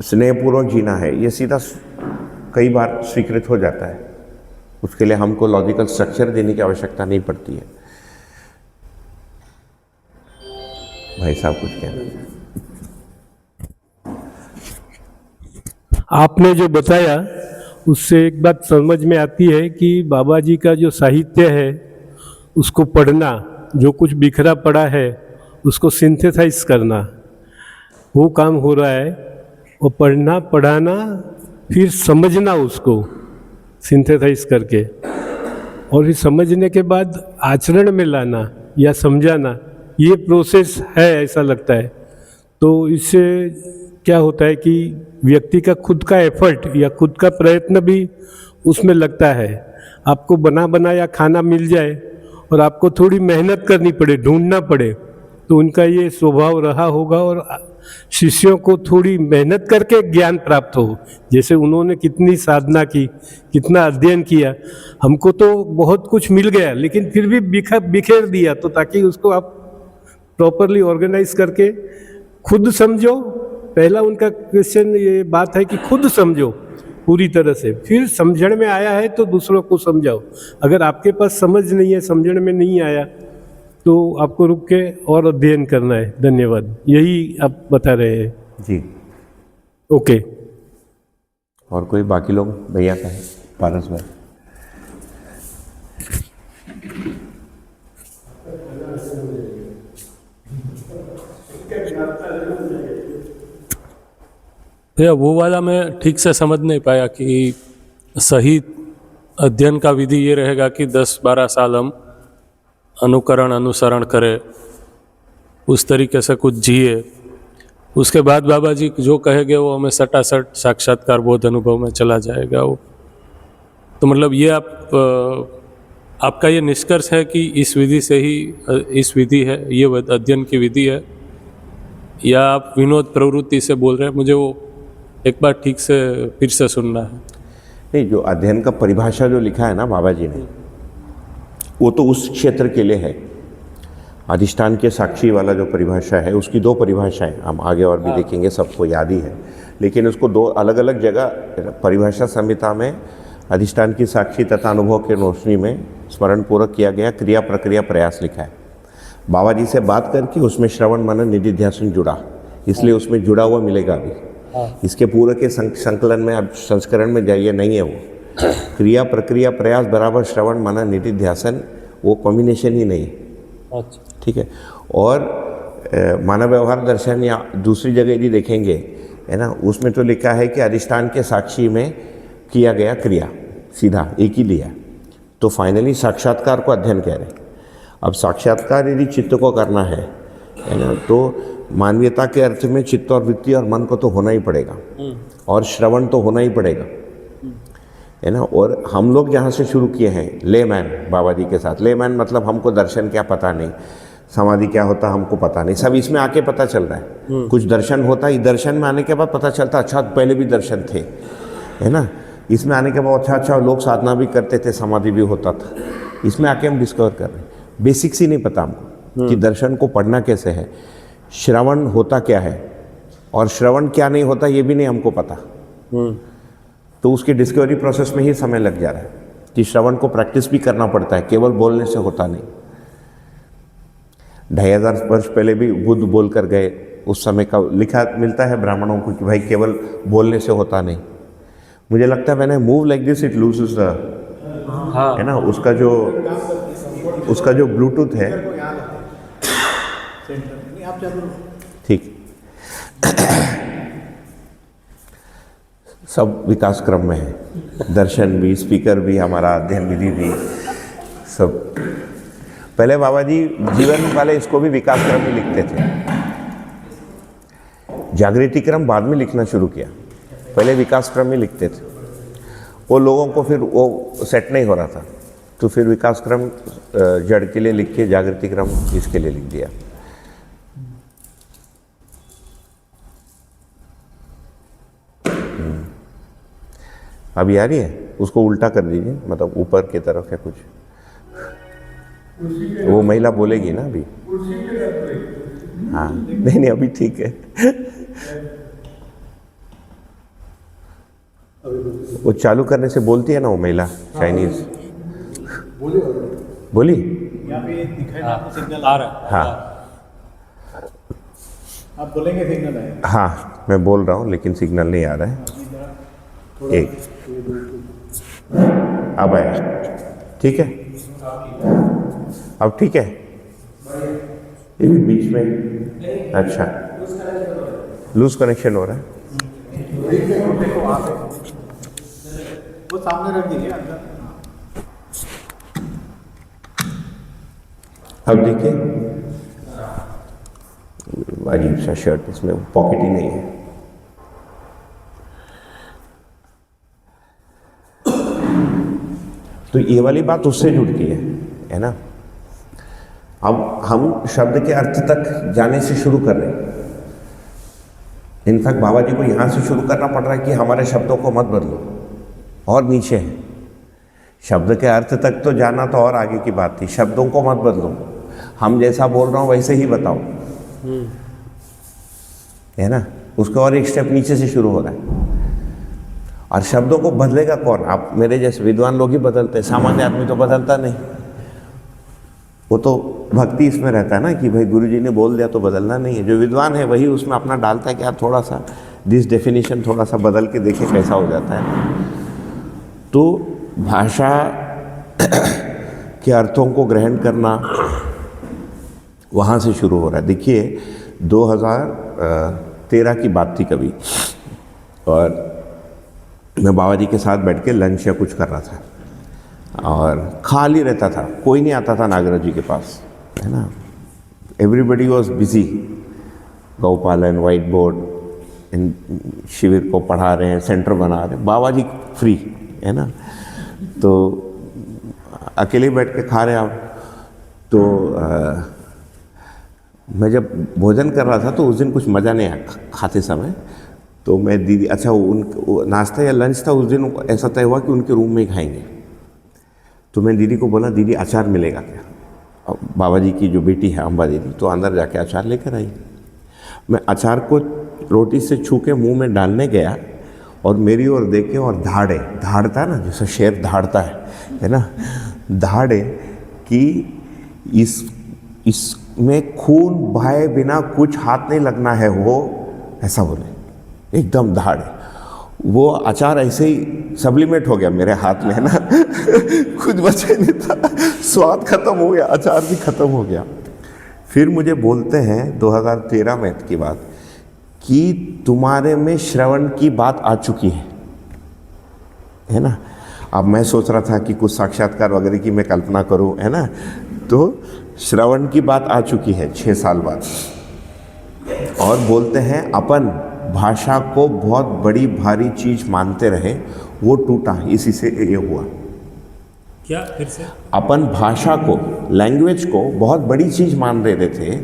स्नेहपूर्वक जीना है, ये सीधा कई बार स्वीकृत हो जाता है। उसके लिए हमको लॉजिकल स्ट्रक्चर देने की आवश्यकता नहीं पड़ती है। भाई साहब कुछ कहना चाहें? आपने जो बताया उससे एक बात समझ में आती है कि बाबा जी का जो साहित्य है उसको पढ़ना, जो कुछ बिखरा पड़ा है उसको सिंथेसाइज करना, वो काम हो रहा है। वो पढ़ना, पढ़ाना, फिर समझना उसको सिंथेसाइज करके, और फिर समझने के बाद आचरण में लाना या समझाना, ये प्रोसेस है ऐसा लगता है। तो इससे क्या होता है कि व्यक्ति का खुद का एफर्ट या खुद का प्रयत्न भी उसमें लगता है। आपको बना बनाया खाना मिल जाए और आपको थोड़ी मेहनत करनी पड़े, ढूंढना पड़े, तो उनका ये स्वभाव रहा होगा। और शिष्यों को थोड़ी मेहनत करके ज्ञान प्राप्त हो, जैसे उन्होंने कितनी साधना की, कितना अध्ययन किया। हमको तो बहुत कुछ मिल गया लेकिन फिर भी बिखेर दिया, तो ताकि उसको आप प्रॉपरली ऑर्गेनाइज करके खुद समझो। पहला उनका क्वेश्चन ये बात है कि खुद समझो पूरी तरह से, फिर समझण में आया है तो दूसरों को समझाओ। अगर आपके पास समझ नहीं है, समझण में नहीं आया, तो आपको रुक के और अध्ययन करना है। धन्यवाद, यही आप बता रहे हैं जी। ओके। और कोई बाकी लोग? भैया का है, पारस भाई। भैया वो वाला मैं ठीक से समझ नहीं पाया कि सही अध्ययन का विधि ये रहेगा कि 10-12 साल हम अनुसरण करें, उस तरीके से कुछ जिए, उसके बाद बाबा जी जो कहेंगे वो हमें सटासट साक्षात्कार बोध अनुभव में चला जाएगा वो। तो मतलब ये आपका ये निष्कर्ष है कि इस विधि से ही इस विधि है, ये अध्ययन की विधि है, या आप विनोद प्रवृत्ति से बोल रहे हैं? मुझे वो एक बार ठीक से फिर से सुनना है। नहीं, जो अध्ययन का परिभाषा जो लिखा है ना बाबा जी ने, वो तो उस क्षेत्र के लिए है। अधिष्ठान के साक्षी वाला जो परिभाषा है, उसकी 2 परिभाषाएं हम आगे और भी देखेंगे, सबको याद ही है। लेकिन उसको 2 अलग अलग जगह परिभाषा संहिता में अधिष्ठान की साक्षी तथा अनुभव के रोशनी में स्मरण पूर्वक किया गया क्रिया प्रक्रिया प्रयास लिखा है। बाबा जी से बात करके उसमें श्रवण मनन निधिध्यासन जुड़ा, इसलिए उसमें जुड़ा हुआ मिलेगा अभी। इसके पूरे के संकलन में, अब संस्करण में जाइए, नहीं है वो। क्रिया प्रक्रिया प्रयास बराबर श्रवण मनन निधिध्यासन, वो कॉम्बिनेशन ही नहीं है। ठीक है। और मानव व्यवहार दर्शन या दूसरी जगह यदि देखेंगे, है ना, उसमें तो लिखा है कि अधिष्ठान के साक्षी में किया गया क्रिया, सीधा एक ही लिया। तो फाइनली साक्षात्कार को अध्ययन कह रहे हैं। अब साक्षात्कार यदि चित्त को करना है ना, तो मानवीयता के अर्थ में चित्त और वृत्ति और मन को तो होना ही पड़ेगा, और श्रवण तो होना ही पड़ेगा, है ना। और हम लोग जहाँ से शुरू किए हैं लेमैन बाबा जी के साथ, लेमैन मतलब हमको दर्शन क्या पता नहीं, समाधि क्या होता हमको पता नहीं, सब इसमें आके पता चल रहा है। कुछ दर्शन होता है, दर्शन में आने के बाद पता चलता अच्छा पहले भी दर्शन थे, है ना। इसमें आने के बाद अच्छा लोग साधना भी करते थे, समाधि भी होता था। इसमें आके हम डिस्कवर कर रहे हैं। बेसिक्स ही नहीं पता हमको कि दर्शन को पढ़ना कैसे है, श्रवण होता क्या है और श्रवण क्या नहीं होता ये भी नहीं हमको पता। तो उसकी डिस्कवरी प्रोसेस में ही समय लग जा रहा है कि श्रवण को प्रैक्टिस भी करना पड़ता है, केवल बोलने से होता नहीं। 2500 वर्ष पहले भी बुद्ध बोल कर गए, उस समय का लिखा मिलता है ब्राह्मणों को कि भाई केवल बोलने से होता नहीं। मुझे लगता है मैंने move like this it loses the, है ना, उसका जो ब्लूटूथ है, ठीक। सब विकास क्रम में है, दर्शन भी, स्पीकर भी, हमारा अध्ययन विधि भी, सब। पहले बाबा जी जीवन वाले इसको भी विकास क्रम में लिखते थे, जागृति क्रम बाद में लिखना शुरू किया, पहले विकास क्रम में लिखते थे। वो लोगों को फिर वो सेट नहीं हो रहा था, तो फिर विकास क्रम जड़ के लिए लिख के जागृति क्रम इसके लिए लिख दिया। अभी आ रही है, उसको उल्टा कर दीजिए, मतलब ऊपर की तरफ या कुछ, वो महिला बोलेगी ना अभी। हाँ, नहीं अभी ठीक है। वो चालू करने से बोलती है ना वो महिला चाइनीज, बोली आ रहा हाँ आप बोलेंगे सिग्नल आएगा। हाँ मैं बोल रहा हूँ लेकिन सिग्नल नहीं आ रहा है। एक अब आया, ठीक है अब ठीक है। ये भी बीच में अच्छा लूज कनेक्शन हो रहा है। वो सामने रख दीजिए अंदर। अब देखिए अजीब सा शर्ट, इसमें पॉकेट ही नहीं है। तो ये वाली बात उससे जुड़ती है ना। अब हम शब्द के अर्थ तक जाने से शुरू कर रहे हैं। इनफैक्ट बाबा जी को यहाँ से शुरू करना पड़ रहा है कि हमारे शब्दों को मत बदलो, और नीचे है। शब्द के अर्थ तक तो जाना तो और आगे की बात थी, शब्दों को मत बदलो, हम जैसा बोल रहा हूँ वैसे ही बताओ, है ना। उसका और एक स्टेप नीचे से शुरू हो रहा है। और शब्दों को बदलेगा कौन? आप मेरे जैसे विद्वान लोग ही बदलते हैं, सामान्य आदमी तो बदलता नहीं। वो तो भक्ति इसमें रहता है ना कि भाई गुरुजी ने बोल दिया तो बदलना नहीं है। जो विद्वान है वही उसमें अपना डालता है कि यार थोड़ा सा दिस डेफिनेशन थोड़ा सा बदल के देखें कैसा हो जाता है। तो भाषा के अर्थों को ग्रहण करना वहाँ से शुरू हो रहा है। देखिए 2013 की बात थी कभी, और मैं बाबा जी के साथ बैठ के लंच या कुछ कर रहा था और खाली रहता था, कोई नहीं आता था नागराज जी के पास, है ना। एवरीबडी वॉज बिजी, गौपालन, वाइट बोर्ड, इन शिविर को पढ़ा रहे हैं, सेंटर बना रहे हैं, बाबा जी फ्री, है ना। तो अकेले बैठ के खा रहे आप। तो मैं जब भोजन कर रहा था तो उस दिन कुछ मज़ा नहीं आया खाते समय। तो मैं दीदी, अच्छा उन नाश्ता या लंच था उस दिन, ऐसा तय हुआ कि उनके रूम में ही खाएंगे। तो मैं दीदी को बोला दीदी अचार मिलेगा क्या? अब बाबा जी की जो बेटी है अम्बा दीदी, तो अंदर जाके अचार लेकर आई। मैं अचार को रोटी से छू के मुँह में डालने गया और मेरी ओर देखे और धाड़ता ना, जैसे शेर धाड़ता है ना, धाड़े कि इसमें खून बहाए बिना कुछ हाथ नहीं लगना है, वो ऐसा बोले, एकदम धाड़े। वो अचार ऐसे ही सब्लिमेट हो गया मेरे हाथ में, है ना। कुछ बचे नहीं था, स्वाद खत्म हो गया, अचार भी खत्म हो गया। फिर मुझे बोलते हैं 2013 में की बात कि तुम्हारे में श्रवण की बात आ चुकी है ना। अब मैं सोच रहा था कि कुछ साक्षात्कार वगैरह की मैं कल्पना करूं, है ना। तो श्रवण की बात आ चुकी है 6 साल बाद। और बोलते हैं अपन भाषा को बहुत बड़ी भारी चीज मानते रहे, वो टूटा, इसी से ये हुआ। क्या फिर से? अपन भाषा को, लैंग्वेज को बहुत बड़ी चीज मान रहे थे,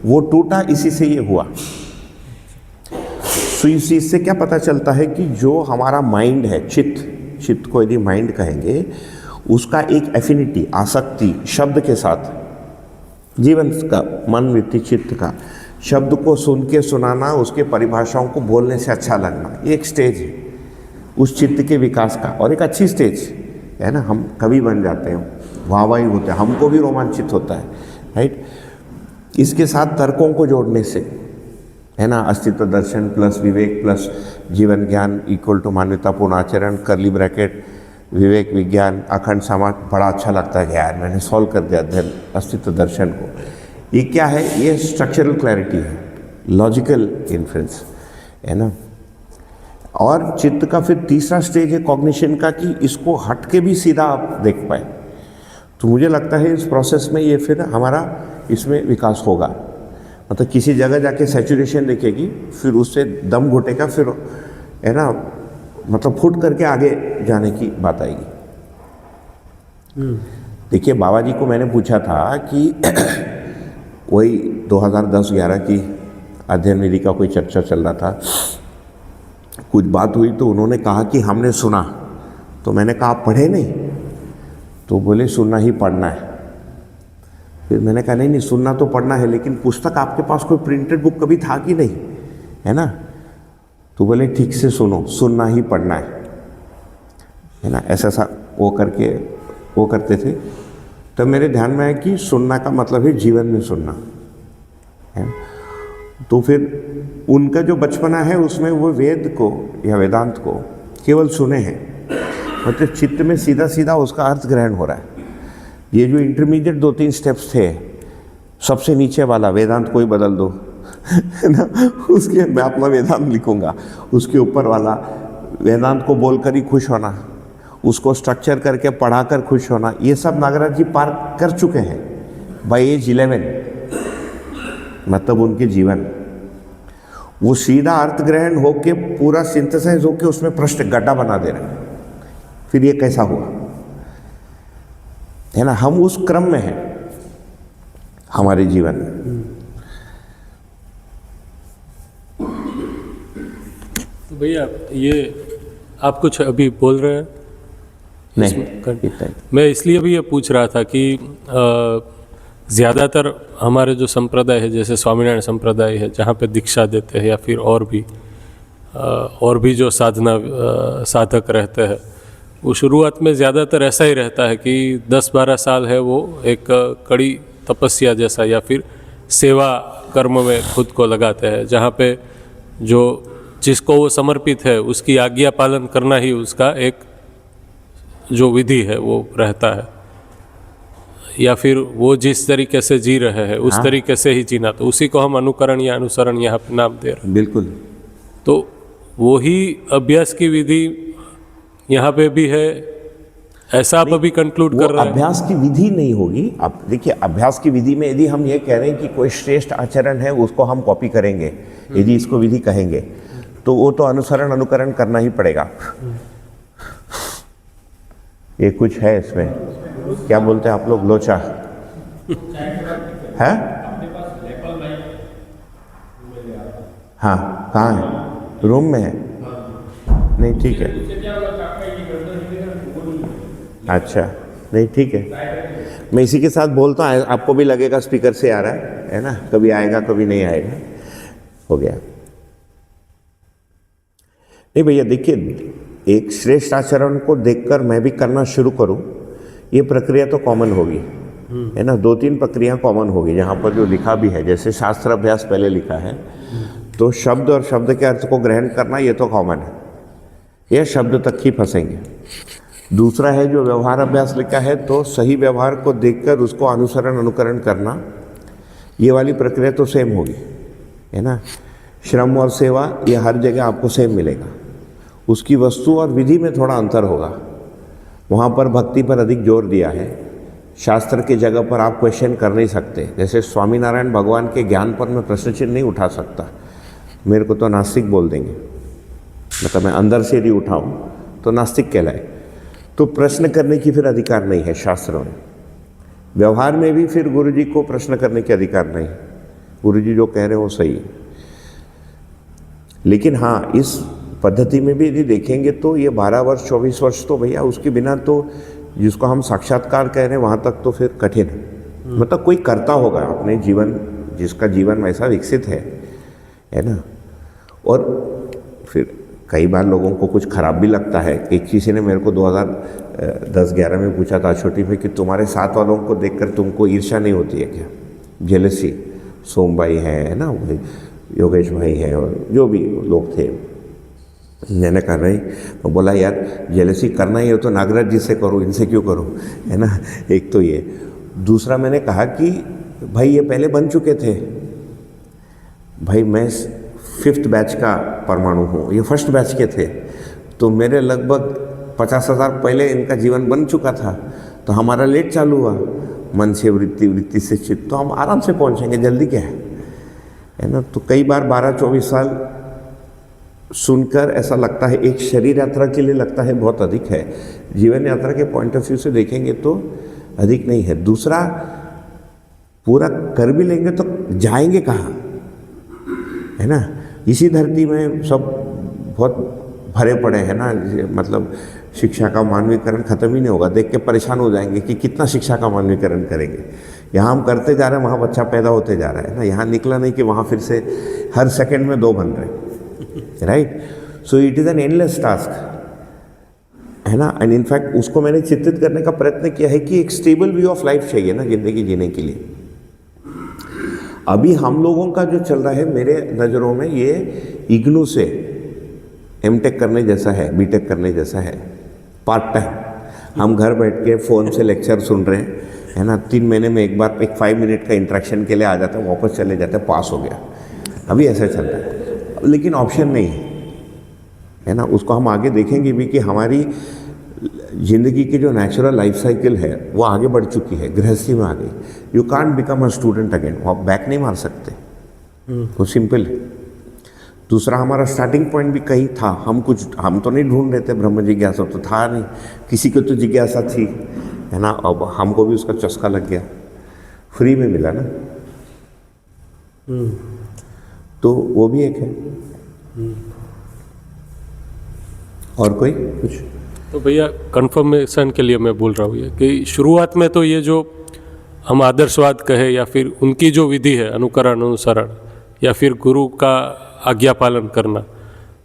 वो टूटा, इसी से ये हुआ। तो इस चीज से क्या पता चलता है कि जो हमारा माइंड है, चित्त को यदि माइंड कहेंगे, उसका एक एफिनिटी, आसक्ति शब्द के साथ, जीवन का, मन, वृत्ति, चित्त का, शब्द को सुन के सुनाना, उसके परिभाषाओं को बोलने से अच्छा लगना, ये एक स्टेज है उस चित्त के विकास का, और एक अच्छी स्टेज है ना। हम कवि बन जाते हैं, वाहवाही होते हैं, हमको भी रोमांचित होता है, राइट। इसके साथ तर्कों को जोड़ने से, है ना, अस्तित्व दर्शन प्लस विवेक प्लस जीवन ज्ञान इक्वल टू मान्यतापूर्ण आचरण, करली ब्रैकेट, विवेक विज्ञान, अखंड समाज, बड़ा अच्छा लगता है कि यार मैंने सॉल्व कर दिया अस्तित्व दर्शन को। ये क्या है? ये स्ट्रक्चरल क्लैरिटी है, लॉजिकल इन्फ्रेंस, है ना। और चित्त का फिर तीसरा स्टेज है कॉग्निशन का, कि इसको हट के भी सीधा आप देख पाए। तो मुझे लगता है इस प्रोसेस में ये फिर हमारा इसमें विकास होगा। मतलब किसी जगह जाके सैचुरेशन देखेगी, फिर उससे दम घुटेगा, फिर, है ना, मतलब फुट करके आगे जाने की बात आएगी। देखिए बाबा जी को मैंने पूछा था कि वही 2010-11 की अध्ययन विधि का कोई चर्चा चल रहा था, कुछ बात हुई तो उन्होंने कहा कि हमने सुना। तो मैंने कहा आप पढ़े नहीं? तो बोले सुनना ही पढ़ना है। फिर मैंने कहा नहीं सुनना तो पढ़ना है, लेकिन पुस्तक आपके पास कोई प्रिंटेड बुक कभी था कि नहीं, है ना। तो बोले ठीक से सुनो, सुनना ही पढ़ना है। है ना, ऐसा सा वो करते थे। तब मेरे ध्यान में आया कि सुनना का मतलब है जीवन में सुनना है। तो फिर उनका जो बचपना है उसमें वो वेद को या वेदांत को केवल सुने हैं, मतलब चित्त में सीधा सीधा उसका अर्थ ग्रहण हो रहा है। ये जो इंटरमीडिएट 2-3 स्टेप्स थे, सबसे नीचे वाला वेदांत को ही बदल दो है ना, उसके मैं अपना वेदांत लिखूंगा, उसके ऊपर वाला वेदांत को बोलकर ही खुश होना, उसको स्ट्रक्चर करके पढ़ाकर खुश होना, ये सब नागराज जी पार कर चुके हैं बाय एज 11। मतलब उनके जीवन वो सीधा अर्थ ग्रहण होके पूरा सिंथेसाइज होके उसमें प्रश्न गड्ढा बना दे रहे हैं। फिर ये कैसा हुआ, है ना, हम उस क्रम में हैं हमारे जीवन में। तो भैया ये आप कुछ अभी बोल रहे हैं? नहीं, मैं इसलिए भी ये पूछ रहा था कि ज़्यादातर हमारे जो संप्रदाय है, जैसे स्वामीनारायण संप्रदाय है, जहाँ पे दीक्षा देते हैं, या फिर और भी जो साधक रहते हैं, वो शुरुआत में ज़्यादातर ऐसा ही रहता है कि 10-12 साल है वो एक कड़ी तपस्या जैसा या फिर सेवा कर्म में खुद को लगाते हैं, जहाँ पे जो जिसको वो समर्पित है उसकी आज्ञा पालन करना ही उसका एक जो विधि है वो रहता है, या फिर वो जिस तरीके से जी रहे हैं उस तरीके से ही जीना, तो उसी को हम अनुकरण या अनुसरण यहाँ पे नाम दे रहे हैं। बिल्कुल। तो वो ही अभ्यास की विधि यहाँ पे भी है, ऐसा आप अभी कंक्लूड कर रहे हैं? अभ्यास की विधि नहीं होगी। अब देखिए, अभ्यास की विधि में यदि हम ये कह रहे हैं कि कोई श्रेष्ठ आचरण है उसको हम कॉपी करेंगे, यदि इसको विधि कहेंगे, तो वो तो अनुसरण अनुकरण करना ही पड़ेगा। ये कुछ है इसमें, क्या बोलते हैं आप लोग, लोचा है? हाँ, कहाँ है? रूम में है? नहीं, ठीक है, अच्छा, नहीं ठीक है, मैं इसी के साथ बोलता हूँ, आपको भी लगेगा स्पीकर से आ रहा है ना, कभी आएगा कभी नहीं आएगा, हो गया। नहीं भैया, देखिए, एक श्रेष्ठ आचरण को देखकर मैं भी करना शुरू करूं, ये प्रक्रिया तो कॉमन होगी, है ना। 2-3 प्रक्रिया कॉमन होगी जहाँ पर जो लिखा भी है, जैसे शास्त्र अभ्यास पहले लिखा है, तो शब्द और शब्द के अर्थ को ग्रहण करना ये तो कॉमन है, यह शब्द तक ही फंसेंगे। दूसरा है जो व्यवहार अभ्यास लिखा है, तो सही व्यवहार को देखकर उसको अनुसरण अनुकरण करना, ये वाली प्रक्रिया तो सेम होगी, है ना। श्रम और सेवा ये हर जगह आपको सेम मिलेगा, उसकी वस्तु और विधि में थोड़ा अंतर होगा। वहाँ पर भक्ति पर अधिक जोर दिया है, शास्त्र की जगह पर आप क्वेश्चन कर नहीं सकते। जैसे स्वामीनारायण भगवान के ज्ञान पर मैं प्रश्न चिन्ह नहीं उठा सकता, मेरे को तो नास्तिक बोल देंगे, मतलब मैं अंदर से यदि उठाऊँ तो नास्तिक कहलाए। तो प्रश्न करने की फिर अधिकार नहीं है शास्त्रों में। व्यवहार में भी फिर गुरु जी को प्रश्न करने के अधिकार नहीं, गुरु जी जो कह रहे हो सही है। लेकिन हाँ, इस पद्धति में भी यदि देखेंगे तो ये 12 वर्ष 24 वर्ष तो भैया उसके बिना तो, जिसको हम साक्षात्कार कह रहे हैं वहाँ तक तो फिर कठिन है। मतलब कोई करता होगा अपने जीवन, जिसका जीवन वैसा विकसित है ना। और फिर कई बार लोगों को कुछ खराब भी लगता है। एक किसी ने मेरे को 2010-11 में पूछा था छोटी में कि तुम्हारे साथ वालों को देखकर तुमको ईर्ष्या नहीं होती है क्या, जेलसी। सोम भाई है ना, योगेश भाई हैं और जो भी लोग थे। मैंने कहा नहीं, तो बोला यार जेलसी करना ही हो तो नागराज जी से करो, इनसे क्यों करो, है ना। एक तो ये, दूसरा मैंने कहा कि भाई ये पहले बन चुके थे, भाई मैं 5th बैच का परमाणु हूँ, ये 1st बैच के थे, तो मेरे लगभग 50,000 पहले इनका जीवन बन चुका था, तो हमारा लेट चालू हुआ। मन से वृत्ति, वृत्ति से चित्त, तो हम आराम से पहुँचेंगे, जल्दी क्या है ना। तो कई बार 12-24 साल सुनकर ऐसा लगता है, एक शरीर यात्रा के लिए लगता है बहुत अधिक है, जीवन यात्रा के पॉइंट ऑफ व्यू से देखेंगे तो अधिक नहीं है। दूसरा, पूरा कर भी लेंगे तो जाएंगे कहाँ, है ना। इसी धरती में सब बहुत भरे पड़े हैं ना, मतलब शिक्षा का मानवीकरण खत्म ही नहीं होगा। देख के परेशान हो जाएंगे कि कितना शिक्षा का मानवीकरण करेंगे। यहाँ हम करते जा रहे हैं, वहाँ बच्चा पैदा होते जा रहा है ना, यहाँ निकला नहीं कि वहाँ फिर से हर सेकंड में 2 बन रहे, right. So it is an endless task, है ना। एंड इनफैक्ट उसको मैंने चित्रित करने का प्रयत्न किया है कि एक स्टेबल व्यू ऑफ लाइफ चाहिए ना ज़िंदगी जीने के लिए। अभी हम लोगों का जो चल रहा है मेरे नज़रों में, ये इग्नू से एमटेक करने जैसा है, बीटेक करने जैसा है, पार्ट टाइम। हम घर बैठ के फ़ोन से लेक्चर सुन रहे हैं, है ना, 3 महीने में एक बार एक 5 मिनट का इंटरेक्शन के लिए आ जाते हैं, वापस चले जाते हैं, पास हो गया। अभी ऐसा चल रहा है, लेकिन ऑप्शन नहीं है ना। उसको हम आगे देखेंगे भी कि हमारी ज़िंदगी की जो नेचुरल लाइफ साइकिल है वो आगे बढ़ चुकी है, गृहस्थी में आ गई। You can't become a student again, वो आप बैक नहीं मार सकते, वो सिंपल है। दूसरा, हमारा स्टार्टिंग पॉइंट भी कहीं था, हम तो नहीं ढूंढ रहे थे, ब्रह्म जिज्ञासा तो था नहीं, किसी को तो जिज्ञासा थी, है ना। अब हमको भी उसका चस्का लग गया, फ्री में मिला ना, तो वो भी एक है। और कोई कुछ? तो भैया कंफर्मेशन के लिए मैं बोल रहा हूँ ये कि शुरुआत में तो ये जो हम आदर्शवाद कहे या फिर उनकी जो विधि है अनुकरण अनुसरण या फिर गुरु का आज्ञा पालन करना,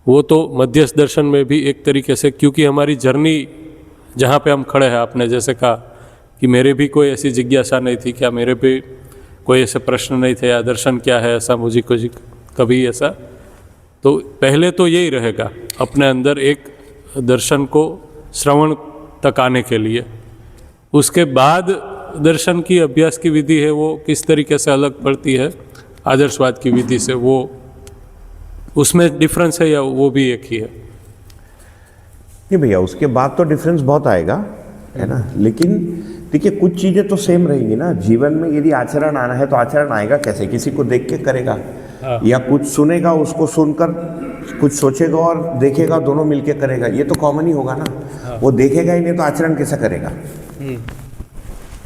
वो तो मध्यस्थ दर्शन में भी एक तरीके से, क्योंकि हमारी जर्नी जहाँ पे हम खड़े हैं, आपने जैसे कहा कि मेरे भी कोई ऐसी जिज्ञासा नहीं थी, क्या मेरे भी कोई ऐसे प्रश्न नहीं थे या दर्शन क्या है ऐसा मुझे कुछ कभी ऐसा, तो पहले तो यही रहेगा अपने अंदर एक दर्शन को श्रवण तक आने के लिए। उसके बाद दर्शन की अभ्यास की विधि है वो किस तरीके से अलग पड़ती है आदर्शवाद की विधि से, वो उसमें डिफरेंस है या वो भी एक ही है? नहीं भैया, उसके बाद तो डिफरेंस बहुत आएगा, है ना। लेकिन देखिए, कुछ चीज़ें तो सेम रहेंगी ना। जीवन में यदि आचरण आना है तो आचरण आएगा कैसे? किसी को देख के करेगा या कुछ सुनेगा, उसको सुनकर कुछ सोचेगा और देखेगा, दोनों मिलके करेगा, ये तो कॉमन ही होगा ना। वो देखेगा ही नहीं तो आचरण कैसे करेगा?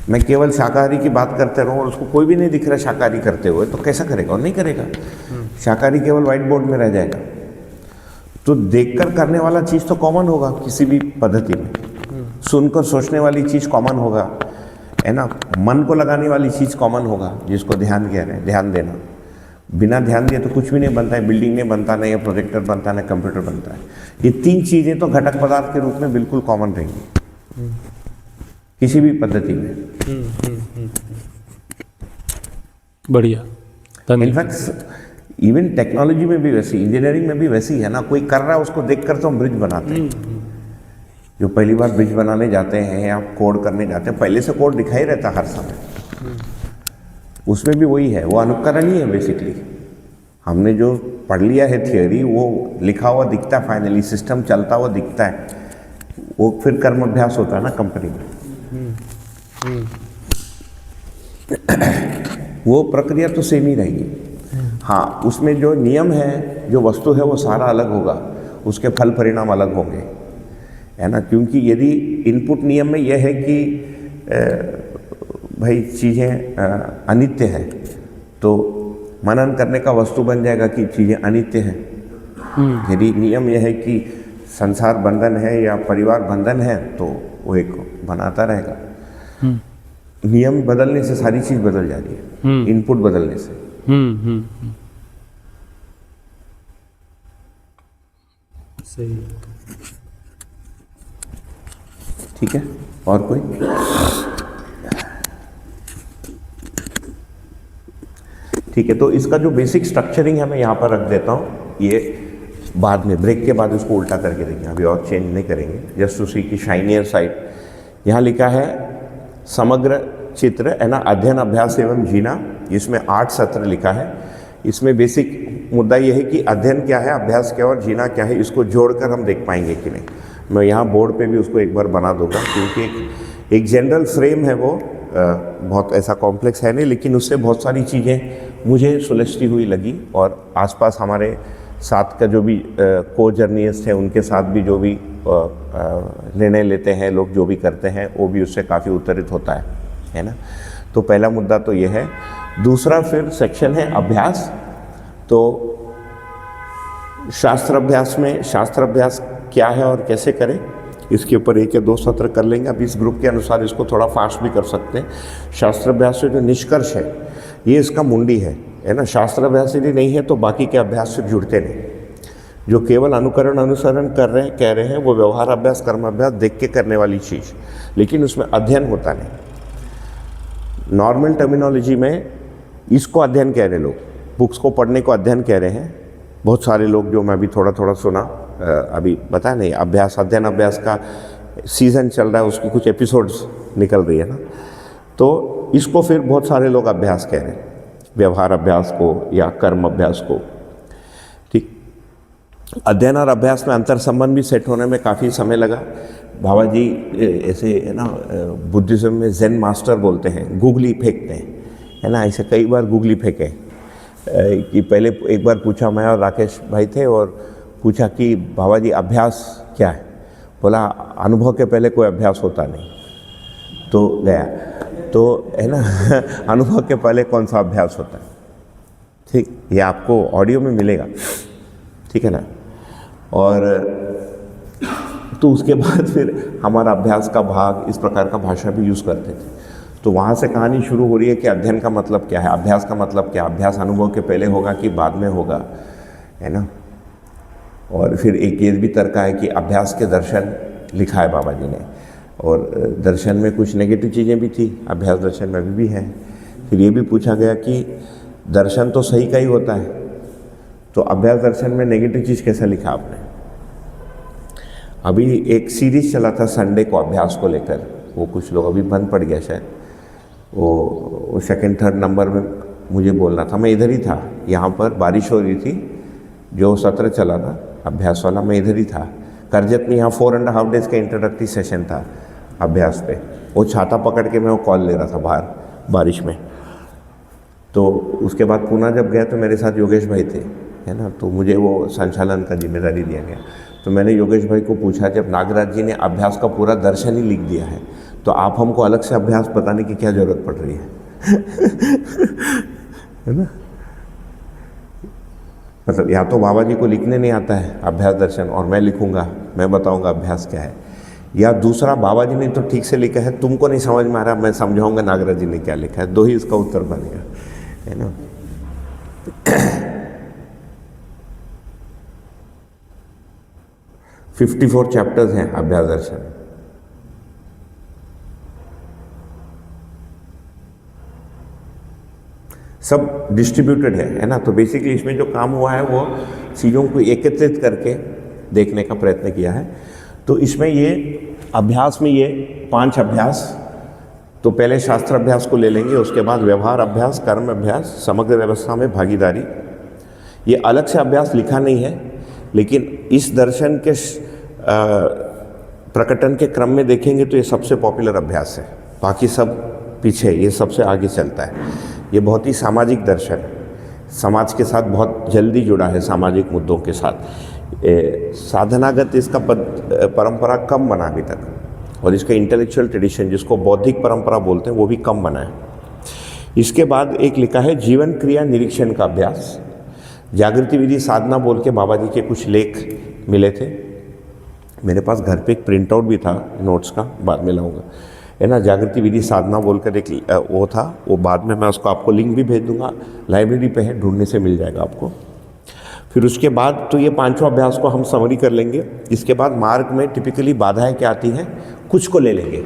मैं केवल शाकाहारी की बात करते रहूँ और उसको कोई भी नहीं दिख रहा शाकाहारी करते हुए, तो कैसा करेगा? और नहीं करेगा। शाकाहारी केवल व्हाइट बोर्ड में रह जाएगा। तो देखकर करने वाला चीज़ तो कॉमन होगा किसी भी पद्धति में, सुनकर सोचने वाली चीज़ कॉमन होगा, है ना। मन को लगाने वाली चीज़ कॉमन होगा, जिसको ध्यान कह रहे हैं, ध्यान देना। बिना ध्यान दिए तो कुछ भी नहीं बनता है, बिल्डिंग नहीं बनता, ना या प्रोजेक्टर बनता, ना कंप्यूटर बनता है। ये 3 चीज़ें तो घटक पदार्थ के रूप में बिल्कुल कॉमन रहेंगी किसी भी पद्धति में। बढ़िया। इनफैक्ट इवन टेक्नोलॉजी में भी वैसी, इंजीनियरिंग में भी वैसी है ना। कोई कर रहा है उसको देख कर तो हम ब्रिज बनाते हैं। जो पहली बार ब्रिज बनाने जाते हैं या कोड करने जाते हैं, पहले से कोड दिखाई रहता हर समय, उसमें भी वही है, वो अनुकरण ही है बेसिकली। हमने जो पढ़ लिया है थियोरी, वो लिखा हुआ दिखता है, फाइनली सिस्टम चलता हुआ दिखता है, वो फिर कर्म अभ्यास होता है ना कंपनी में। वो प्रक्रिया तो सेम ही रहेगी। हाँ, उसमें जो नियम है, जो वस्तु है, वो सारा अलग होगा, उसके फल परिणाम अलग होंगे, है ना। क्योंकि यदि इनपुट नियम में यह है कि भाई चीज़ें अनित्य है, तो मनन करने का वस्तु बन जाएगा कि चीज़ें अनित्य हैं। यदि नियम यह है कि संसार बंधन है या परिवार बंधन है, तो वो एक बनाता रहेगा। नियम बदलने से सारी चीज़ बदल जाती है, इनपुट बदलने से। सही। ठीक है, और कोई? ठीक है, तो इसका जो बेसिक स्ट्रक्चरिंग है मैं यहाँ पर रख देता हूँ। ये बाद में ब्रेक के बाद उसको उल्टा करके देंगे, अभी और चेंज नहीं करेंगे, जस्ट टू सी की शाइनियर साइड। यहाँ लिखा है समग्र चित्र, है ना, अध्ययन अभ्यास एवं जीना। इसमें 8 सत्र लिखा है। इसमें बेसिक मुद्दा ये है कि अध्ययन क्या है, अभ्यास क्या है और जीना क्या है, इसको जोड़कर हम देख पाएंगे कि नहीं। मैं यहाँ बोर्ड पे भी उसको एक बार बना दूंगा, क्योंकि एक जनरल फ्रेम है, वो बहुत ऐसा कॉम्प्लेक्स है नहीं, लेकिन उससे बहुत सारी चीज़ें मुझे सुलझती हुई लगी। और आसपास हमारे साथ का जो भी को जर्निस्ट है, उनके साथ भी जो भी निर्णय लेते हैं लोग, जो भी करते हैं, वो भी उससे काफ़ी उत्तरित होता है ना। तो पहला मुद्दा तो ये है। दूसरा फिर सेक्शन है अभ्यास। तो शास्त्र अभ्यास में शास्त्र अभ्यास क्या है और कैसे करें, इसके ऊपर 1 या 2 सत्र कर लेंगे। अब इस ग्रुप के अनुसार इसको थोड़ा फास्ट भी कर सकते हैं। शास्त्र अभ्यास से जो निष्कर्ष है, ये इसका मुंडी है ना। शास्त्र अभ्यास यदि नहीं है तो बाकी के अभ्यास से जुड़ते नहीं। जो केवल अनुकरण अनुसरण कर रहे हैं, कह रहे हैं, वो व्यवहार अभ्यास कर्म अभ्यास देख के करने वाली चीज़, लेकिन उसमें अध्ययन होता नहीं। नॉर्मल टर्मिनोलॉजी में इसको अध्ययन कह रहे लोग, बुक्स को पढ़ने को अध्ययन कह रहे हैं। बहुत सारे लोग, जो मैं भी थोड़ा थोड़ा सुना, अभी पता नहीं, अभ्यास अध्ययन अभ्यास का सीज़न चल रहा है, उसकी कुछ एपिसोड्स निकल रही है ना, तो इसको फिर बहुत सारे लोग अभ्यास कह रहे हैं, व्यवहार अभ्यास को या कर्म अभ्यास को। ठीक, अध्ययन और अभ्यास में अंतर संबंध भी सेट होने में काफ़ी समय लगा। बाबा जी ऐसे है ना, बुद्धिज़्म में ज़ेन मास्टर बोलते हैं, गूगली फेंकते हैं, है ना, ऐसे कई बार गूगली फेंके कि पहले एक बार पूछा, मैं और राकेश भाई थे, और पूछा कि बाबा जी अभ्यास क्या है? बोला अनुभव के पहले कोई अभ्यास होता नहीं। तो गया, तो है ना अनुभव के पहले कौन सा अभ्यास होता है? ठीक, ये आपको ऑडियो में मिलेगा, ठीक है ना। और तो उसके बाद फिर हमारा अभ्यास का भाग, इस प्रकार का भाषा भी यूज़ करते थे। तो वहाँ से कहानी शुरू हो रही है कि अध्ययन का मतलब क्या है, अभ्यास का मतलब क्या, अभ्यास अनुभव के पहले होगा कि बाद में होगा, है ना। और फिर एक ये भी तर्क है कि अभ्यास के दर्शन लिखा है बाबा जी ने, और दर्शन में कुछ नेगेटिव चीज़ें भी थी, अभ्यास दर्शन में अभी भी है। फिर ये भी पूछा गया कि दर्शन तो सही का ही होता है, तो अभ्यास दर्शन में नेगेटिव चीज़ कैसे लिखा आपने? अभी एक सीरीज चला था संडे को अभ्यास को लेकर, वो कुछ लोग अभी बंद पड़ गया शायद, वो सेकंड थर्ड नंबर में मुझे बोलना था, मैं इधर ही था, यहाँ पर बारिश हो रही थी, जो सत्र चला था अभ्यास वाला, मैं इधर ही था करजत में। यहाँ 4.5 डेज़ का इंट्रोडक्टरी सेशन था अभ्यास पे, वो छाता पकड़ के मैं वो कॉल ले रहा था बाहर बारिश में। तो उसके बाद पुणे जब गया तो मेरे साथ योगेश भाई थे, है ना, तो मुझे वो संचालन का जिम्मेदारी दिया गया। तो मैंने योगेश भाई को पूछा, जब नागराज जी ने अभ्यास का पूरा दर्शन ही लिख दिया है, तो आप हमको अलग से अभ्यास बताने की क्या ज़रूरत पड़ रही है? है ना, मतलब या तो बाबा जी को लिखने नहीं आता है अभ्यास दर्शन, और मैं लिखूंगा, मैं बताऊंगा अभ्यास क्या है, या दूसरा बाबा जी ने तो ठीक से लिखा है, तुमको नहीं समझ में आ रहा, मैं समझाऊंगा नागराज जी ने क्या लिखा है। दो ही इसका उत्तर बनेगा, है ना। 54 चैप्टर्स हैं अभ्यास दर्शन। सब डिस्ट्रीब्यूटेड है ना। तो बेसिकली इसमें जो काम हुआ है वो चीज़ों को एकत्रित करके देखने का प्रयत्न किया है। तो इसमें ये अभ्यास में ये 5 अभ्यास, तो पहले शास्त्र अभ्यास को ले लेंगे, उसके बाद व्यवहार अभ्यास, कर्म अभ्यास, समग्र व्यवस्था में भागीदारी। ये अलग से अभ्यास लिखा नहीं है, लेकिन इस दर्शन के प्रकटन के क्रम में देखेंगे तो ये सबसे पॉपुलर अभ्यास है, बाकी सब पीछे, ये सबसे आगे चलता है। ये बहुत ही सामाजिक दर्शन है, समाज के साथ बहुत जल्दी जुड़ा है, सामाजिक मुद्दों के साथ। साधनागत इसका परंपरा कम बना अभी तक, और इसका इंटेलेक्चुअल ट्रेडिशन जिसको बौद्धिक परंपरा बोलते हैं वो भी कम बना है। इसके बाद एक लिखा है जीवन क्रिया निरीक्षण का अभ्यास। जागृति विधि साधना बोल के बाबा जी के कुछ लेख मिले थे मेरे पास, घर पे एक प्रिंट आउट भी था नोट्स का, बाद में लाऊंगा, है ना। जागृति विधि साधना बोलकर एक वो था, वो बाद में मैं उसको आपको लिंक भी भेज दूंगा, लाइब्रेरी पे है, ढूंढने से मिल जाएगा आपको। फिर उसके बाद तो ये 5 अभ्यास को हम समरी कर लेंगे। इसके बाद मार्ग में टिपिकली बाधाएं क्या आती हैं, कुछ को ले लेंगे,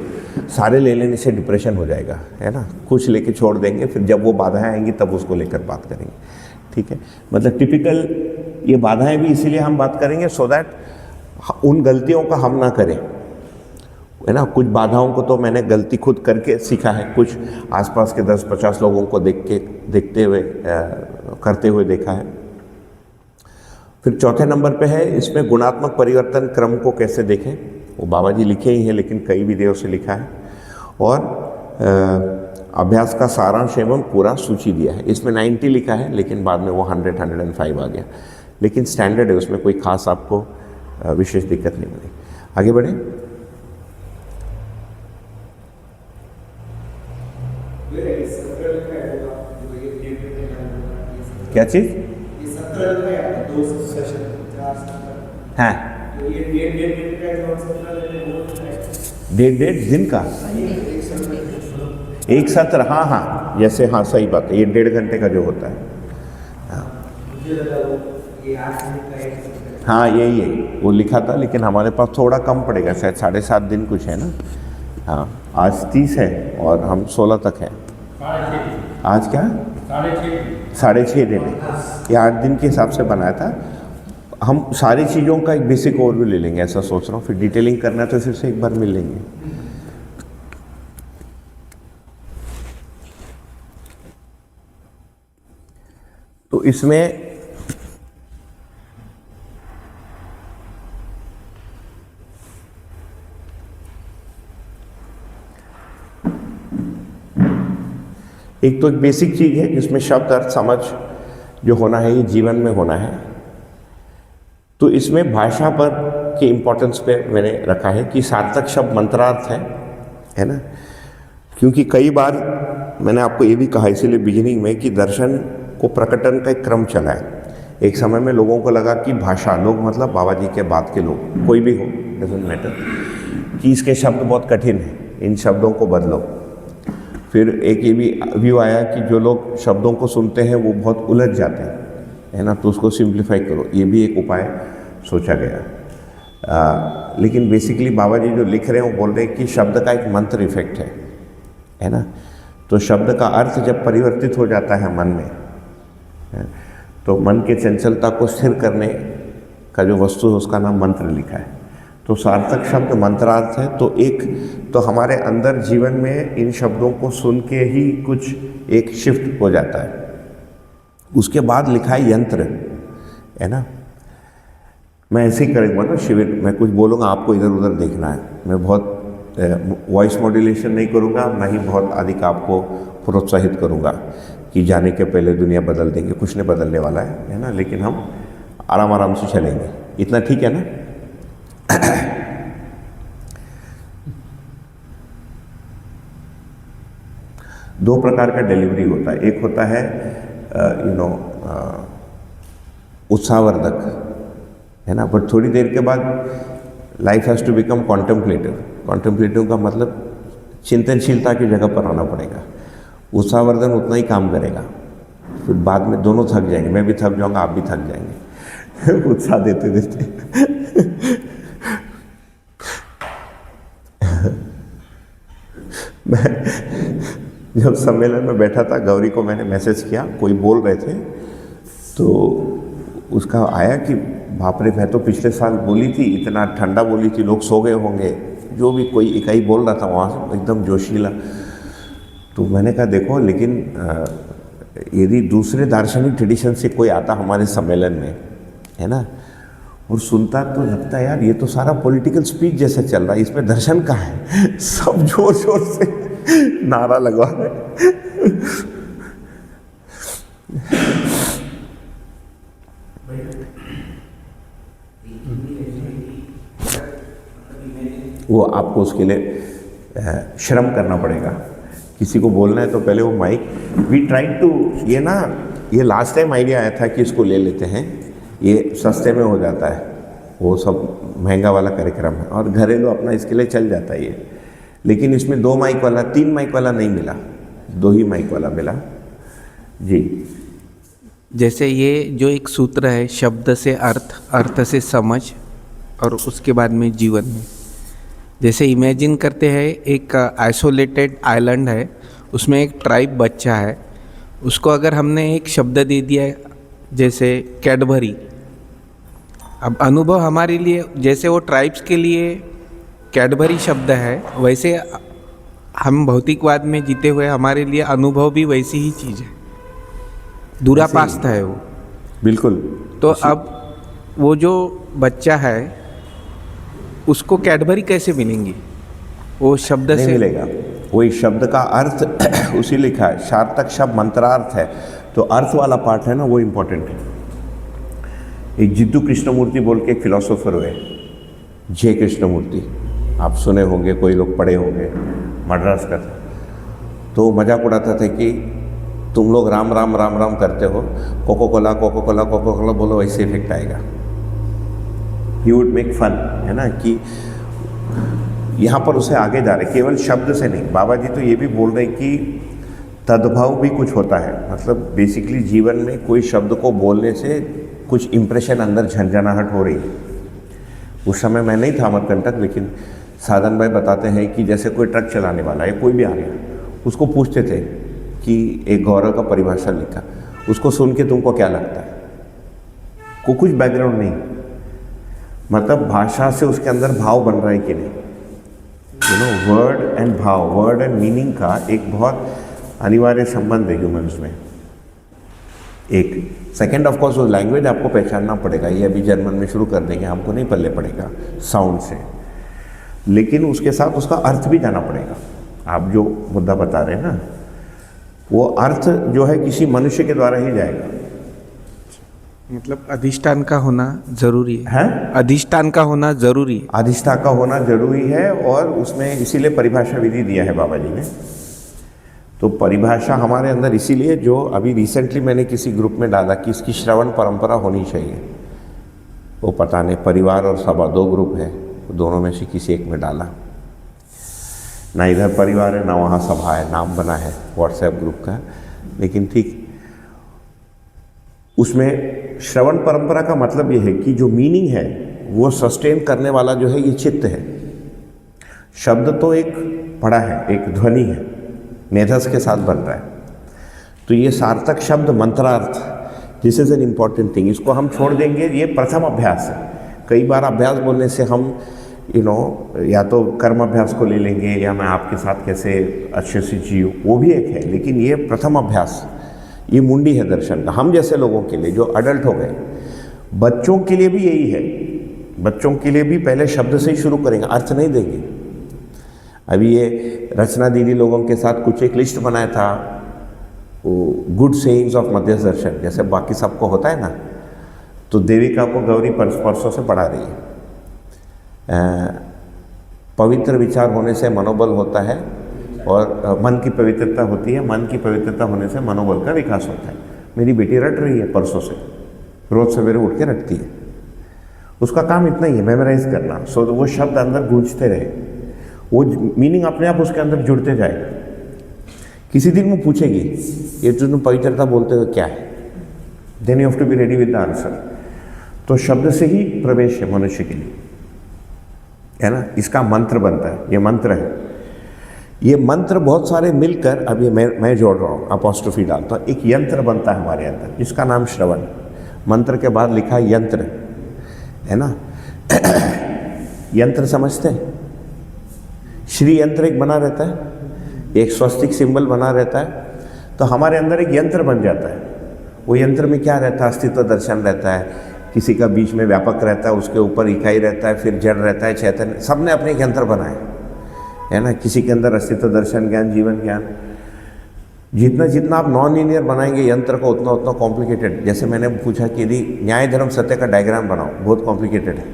सारे ले लेने से डिप्रेशन हो जाएगा, है ना। कुछ लेके छोड़ देंगे, फिर जब वो बाधाएं आएंगी तब उसको लेकर बात करेंगे, ठीक है। मतलब टिपिकल ये बाधाएं भी इसीलिए हम बात करेंगे सो दैट उन गलतियों का हम ना करें, है ना। कुछ बाधाओं को तो मैंने गलती खुद करके सीखा है, कुछ आसपास के 10-50 लोगों को देखते हुए करते हुए देखा है। फिर चौथे नंबर पे है, इसमें गुणात्मक परिवर्तन क्रम को कैसे देखें, वो बाबा जी लिखे ही हैं लेकिन कई विधियों से लिखा है। और अभ्यास का सारांश एवं पूरा सूची दिया है। इसमें 90 लिखा है लेकिन बाद में वो 100-105 आ गया, लेकिन स्टैंडर्ड है, उसमें कोई खास आपको विशेष दिक्कत नहीं मिली। आगे बढ़े। क्या चीज? हाँ, डेढ़ दिन का एक सत्र, हाँ हाँ, जैसे हाँ सही बात है, ये 1.5 घंटे का जो होता है। हाँ यही है, वो लिखा था लेकिन हमारे पास थोड़ा कम पड़ेगा, शायद 7.5 दिन कुछ है ना। हाँ आज 30 है और हम 16 तक हैं। आज क्या 6.5 दिन है, ये 8 दिन के हिसाब से बनाया था। हम सारी चीज़ों का एक बेसिक ओवरव्यू ले लेंगे, ऐसा सोच रहा हूँ। फिर डिटेलिंग करना है तो फिर से एक बार मिल लेंगे। तो इसमें एक तो एक बेसिक चीज़ है जिसमें शब्द अर्थ समझ जो होना है ये जीवन में होना है। तो इसमें भाषा पर के इम्पोर्टेंस पे मैंने रखा है कि सार्थक शब्द मंत्रार्थ है ना। क्योंकि कई बार मैंने आपको ये भी कहा इसीलिए बिगिनिंग में कि दर्शन को प्रकटन का एक क्रम चला है। एक समय में लोगों को लगा कि भाषा, लोग मतलब बाबा जी के बाद के लोग, कोई भी हो डजंट मैटर, कि इसके शब्द बहुत कठिन हैं, इन शब्दों को बदलो। फिर एक ये भी व्यू आया कि जो लोग शब्दों को सुनते हैं वो बहुत उलझ जाते हैं, है ना, तो उसको सिंप्लीफाई करो, ये भी एक उपाय सोचा गया। लेकिन बेसिकली बाबा जी जो लिख रहे हैं वो बोल रहे हैं कि शब्द का एक मंत्र इफेक्ट है ना। तो शब्द का अर्थ जब परिवर्तित हो जाता है मन में, तो मन के चंचलता को स्थिर करने का जो वस्तु है उसका नाम मंत्र लिखा है। तो सार्थक शब्द मंत्रार्थ है। तो एक तो हमारे अंदर जीवन में इन शब्दों को सुन के ही कुछ एक शिफ्ट हो जाता है। उसके बाद लिखा है यंत्र, है ना। मैं ऐसे ही करूँगा ना शिविर, मैं कुछ बोलूँगा आपको इधर उधर देखना है। मैं बहुत वॉइस मॉड्यूलेशन नहीं करूँगा, ना ही बहुत अधिक आपको प्रोत्साहित करूँगा कि जाने के पहले दुनिया बदल देंगे, कुछ नहीं बदलने वाला है ना। लेकिन हम आराम आराम से चलेंगे, इतना ठीक है ना। दो प्रकार का डिलीवरी होता है। एक होता है उत्साहवर्धक, है ना, बट थोड़ी देर के बाद life has to become contemplative. Contemplative का मतलब चिंतनशीलता की जगह पर आना पड़ेगा। उत्साहवर्धन उतना ही काम करेगा, फिर बाद में दोनों थक जाएंगे, मैं भी थक जाऊंगा, आप भी थक जाएंगे उत्साह देते देते। मैं जब सम्मेलन में बैठा था, गौरी को मैंने मैसेज किया, कोई बोल रहे थे तो उसका आया कि बाप रे, मैं तो पिछले साल बोली थी, इतना ठंडा बोली थी, लोग सो गए होंगे, जो भी कोई इकाई बोल रहा था वहाँ से एकदम जोशीला। तो मैंने कहा देखो, लेकिन यदि दूसरे दार्शनिक ट्रेडिशन से कोई आता हमारे सम्मेलन में, है ना, और सुनता तो लगता है यार ये तो सारा पॉलिटिकल स्पीच जैसे चल रहा है, इसमें दर्शन कहाँ है। सब जोर जोर से नारा लगवा रहे। वो आपको उसके लिए श्रम करना पड़ेगा। किसी को बोलना है तो पहले वो माइक, वी ट्राई टू, ये लास्ट टाइम आइडिया आया था कि इसको ले लेते हैं, ये सस्ते में हो जाता है, वो सब महंगा वाला कार्यक्रम है और घरेलू अपना इसके लिए चल जाता है ये। लेकिन इसमें 2 माइक वाला, 3 माइक वाला नहीं मिला, 2 ही माइक वाला मिला जी। जैसे ये जो एक सूत्र है, शब्द से अर्थ, अर्थ से समझ और उसके बाद में जीवन में, जैसे इमेजिन करते हैं एक आइसोलेटेड आइलैंड है, उसमें एक ट्राइब बच्चा है, उसको अगर हमने एक शब्द दे दिया जैसे कैडबरी, अब अनुभव हमारे लिए जैसे वो ट्राइब्स के लिए कैडबरी शब्द है, वैसे हम भौतिकवाद में जीते हुए हमारे लिए अनुभव भी वैसी ही चीज़ है, दूरापास्त है वो, बिल्कुल। तो अब वो जो बच्चा है उसको कैडबरी कैसे मिलेंगी, वो शब्द नहीं से मिलेगा। वही शब्द का अर्थ उसी लिखा है, सार्थक शब्द मंत्रार्थ है, तो अर्थ वाला पार्ट है ना, वो इम्पोर्टेंट है। एक जिद्दू कृष्णमूर्ति बोल के एक फिलोसोफर हुए, जे कृष्णमूर्ति, आप सुने होंगे, कोई लोग पढ़े होंगे, मद्रास का था। तो मजाक उड़ाता था कि तुम लोग राम राम राम राम करते हो, coca cola coca cola coca cola बोलो, वैसे इफेक्ट आएगा। ही वुड मेक फन, है ना, कि यहाँ पर उसे आगे जा रहे, केवल शब्द से नहीं। बाबा जी तो ये भी बोल रहे हैं कि तद्भाव भी कुछ होता है, मतलब बेसिकली जीवन में कोई शब्द को बोलने से कुछ इम्प्रेशन अंदर झंझनाहट हो रही है। उस समय मैं नहीं था अमरकंटक, लेकिन साधन भाई बताते हैं कि जैसे कोई ट्रक चलाने वाला है, कोई भी आ गया, उसको पूछते थे कि एक गौरव का परिभाषा लिखा, उसको सुन के तुमको क्या लगता है, को कुछ बैकग्राउंड नहीं, मतलब भाषा से उसके अंदर भाव बन रहा है कि नहीं। वर्ड एंड भाव, वर्ड एंड मीनिंग का एक बहुत अनिवार्य संबंध है ह्यूमन्स में। एक सेकेंड ऑफ कोर्स वो लैंग्वेज आपको पहचानना पड़ेगा, ये अभी जर्मन में शुरू कर देंगे, हमको नहीं पल्ले पड़ेगा साउंड से, लेकिन उसके साथ उसका अर्थ भी जाना पड़ेगा। आप जो मुद्दा बता रहे हैं ना, वो अर्थ जो है किसी मनुष्य के द्वारा ही जाएगा। मतलब अधिष्ठान का होना जरूरी है, अधिष्ठान का होना जरूरी है, अधिष्ठान का होना जरूरी है, और उसमें इसीलिए परिभाषा विधि दिया है बाबा जी ने। तो परिभाषा हमारे अंदर इसीलिए, जो अभी रिसेंटली मैंने किसी ग्रुप में डाला कि इसकी श्रवण परंपरा होनी चाहिए, वो पता नहीं, परिवार और सभा 2 ग्रुप है, दोनों में से किसी एक में डाला। ना इधर परिवार है ना वहाँ सभा है, नाम बना है व्हाट्सएप ग्रुप का, लेकिन ठीक उसमें श्रवण परंपरा का मतलब ये है कि जो मीनिंग है वो सस्टेन करने वाला जो है ये चित्त है। शब्द तो एक पड़ा है, एक ध्वनि है, मेधस के साथ बन रहा है, तो ये सार्थक शब्द मंत्रार्थ, this is an important thing, इसको हम छोड़ देंगे, ये प्रथम अभ्यास है। कई बार अभ्यास बोलने से हम या तो कर्म अभ्यास को ले लेंगे, या मैं आपके साथ कैसे अच्छे से जीऊँ, वो भी एक है, लेकिन ये प्रथम अभ्यास, ये मुंडी है दर्शन का। हम जैसे लोगों के लिए जो अडल्ट हो गए, बच्चों के लिए भी यही है, बच्चों के लिए भी पहले शब्द से ही शुरू करेंगे, अर्थ नहीं देंगे। अभी ये रचना दीदी लोगों के साथ कुछ एक लिस्ट बनाया था, वो गुड सेइंग्स ऑफ मध्य दर्शन, जैसे बाकी सबको होता है ना, तो देविका को गौरी परसों से पढ़ा रही है। पवित्र विचार होने से मनोबल होता है, और मन की पवित्रता होती है, मन की पवित्रता होने से मनोबल का विकास होता है। मेरी बेटी रट रही है परसों से, रोज सवेरे उठ के रटती है, उसका काम इतना ही है मेमोराइज करना, सो वो शब्द अंदर गूंजते रहे, वो मीनिंग अपने आप उसके अंदर जुड़ते जाएगा। किसी दिन वो पूछेगी ये जो तुम पवित्रता बोलते हो क्या है, then you have to be ready with the answer. तो शब्द से ही प्रवेश है मनुष्य के लिए, है ना, इसका मंत्र बनता है, ये मंत्र है। ये मंत्र बहुत सारे मिलकर, अब ये मैं जोड़ रहा हूँ, अपॉस्ट्रोफी डालता हूँ, एक यंत्र बनता है हमारे अंदर, जिसका नाम श्रवण। मंत्र के बाद लिखा है यंत्र, है ना। यंत्र समझते हैं, श्री यंत्र एक बना रहता है, एक स्वस्तिक सिंबल बना रहता है, तो हमारे अंदर एक यंत्र बन जाता है। वो यंत्र में क्या रहता है, अस्तित्व दर्शन रहता है, किसी का बीच में व्यापक रहता है, उसके ऊपर इकाई रहता है, फिर जड़ रहता है, चैतन्य, सबने अपने एक यंत्र बनाए, है ना। किसी के अंदर अस्तित्व दर्शन ज्ञान, जीवन ज्ञान, जितना जितना आप नॉन लीनियर बनाएंगे यंत्र को, उतना उतना कॉम्प्लिकेटेड। जैसे मैंने पूछा कि यदि न्याय धर्म सत्य का डायग्राम बनाओ, बहुत कॉम्प्लिकेटेड है,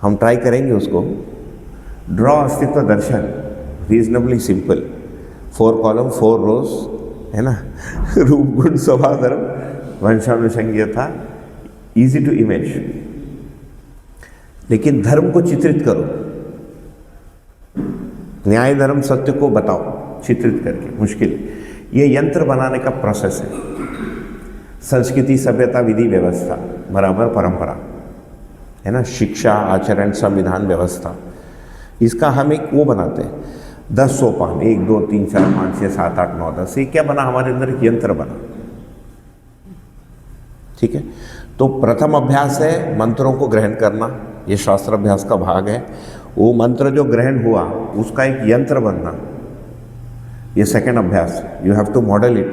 हम ट्राई करेंगे उसको। ड्रॉ अस्तित्व दर्शन, रीजनेबली सिंपल, 4 कॉलम 4 रोज, है ना। रूप गुण स्वभाव धर्म वंशानुसंगीयता, इजी टू इमेज। लेकिन धर्म को चित्रित करो, न्याय धर्म सत्य को बताओ चित्रित करके, मुश्किल। ये यंत्र बनाने का प्रोसेस है। संस्कृति, सभ्यता, विधि, व्यवस्था बराबर परंपरा, है ना, शिक्षा, आचरण, संविधान, व्यवस्था, इसका हम एक वो बनाते हैं 10 सोपान, 1 2 3 4 5 6 7 8 9 10। ये क्या बना, हमारे अंदर एक यंत्र बना, ठीक है। तो प्रथम अभ्यास है मंत्रों को ग्रहण करना, ये शास्त्र अभ्यास का भाग है। वो मंत्र जो ग्रहण हुआ उसका एक यंत्र बनना, ये सेकंड अभ्यास, you have to model it,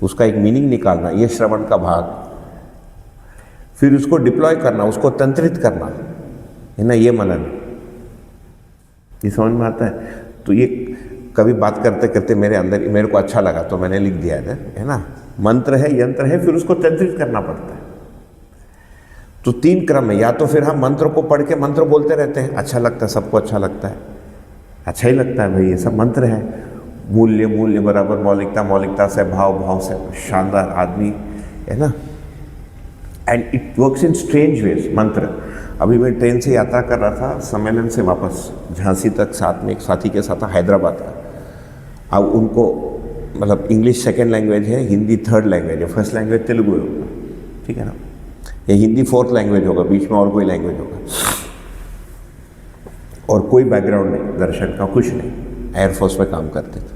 उसका एक मीनिंग निकालना, ये श्रवण का भाग। फिर उसको डिप्लॉय करना, उसको तंत्रित करना, है ना, ये मनन। ये समझ में आता है। तो ये कभी बात करते करते मेरे को अच्छा लगा तो मैंने लिख दिया है ना। मंत्र है, यंत्र है, फिर उसको तंत्रित करना पड़ता है। तो 3 क्रम है, या तो फिर हम मंत्र को पढ़ के मंत्र बोलते रहते हैं, अच्छा लगता है, सबको अच्छा लगता है, अच्छा ही लगता है भाई, ये सब मंत्र है। मूल्य, मूल्य बराबर मौलिकता, मौलिकता से भाव, भाव से शानदार आदमी, है ना। And it works in strange veg मंत्र। अभी मैं ट्रेन से यात्रा कर रहा था सम्मेलन से वापस झांसी तक, साथ में एक साथी के साथ था हैदराबाद का। अब उनको मतलब इंग्लिश सेकेंड लैंग्वेज है, हिंदी थर्ड लैंग्वेज है, फर्स्ट लैंग्वेज तेलुगु है, ठीक है ना। या हिंदी फोर्थ लैंग्वेज होगा, बीच में और कोई लैंग्वेज होगा, और कोई बैकग्राउंड नहीं दर्शन का, कुछ नहीं, एयरफोर्स में काम करते थे।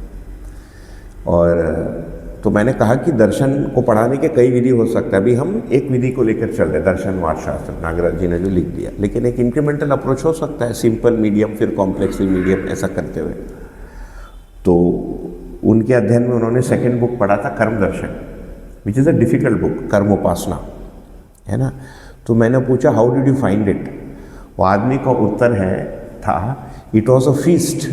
और तो मैंने कहा कि दर्शन को पढ़ाने के कई विधि हो सकता है। अभी हम एक विधि को लेकर चल रहे, दर्शनवाद शास्त्र, नागराज जी ने जो लिख दिया, लेकिन एक इंक्रीमेंटल अप्रोच हो सकता है, सिंपल मीडियम फिर कॉम्प्लेक्स मीडियम, ऐसा करते हुए। तो उनके अध्ययन में उन्होंने सेकंड बुक पढ़ा था Karma Darshan, which is a difficult book, Karma Upasana, है ना। तो मैंने पूछा how did you find it? वो आदमी का उत्तर था it was a feast.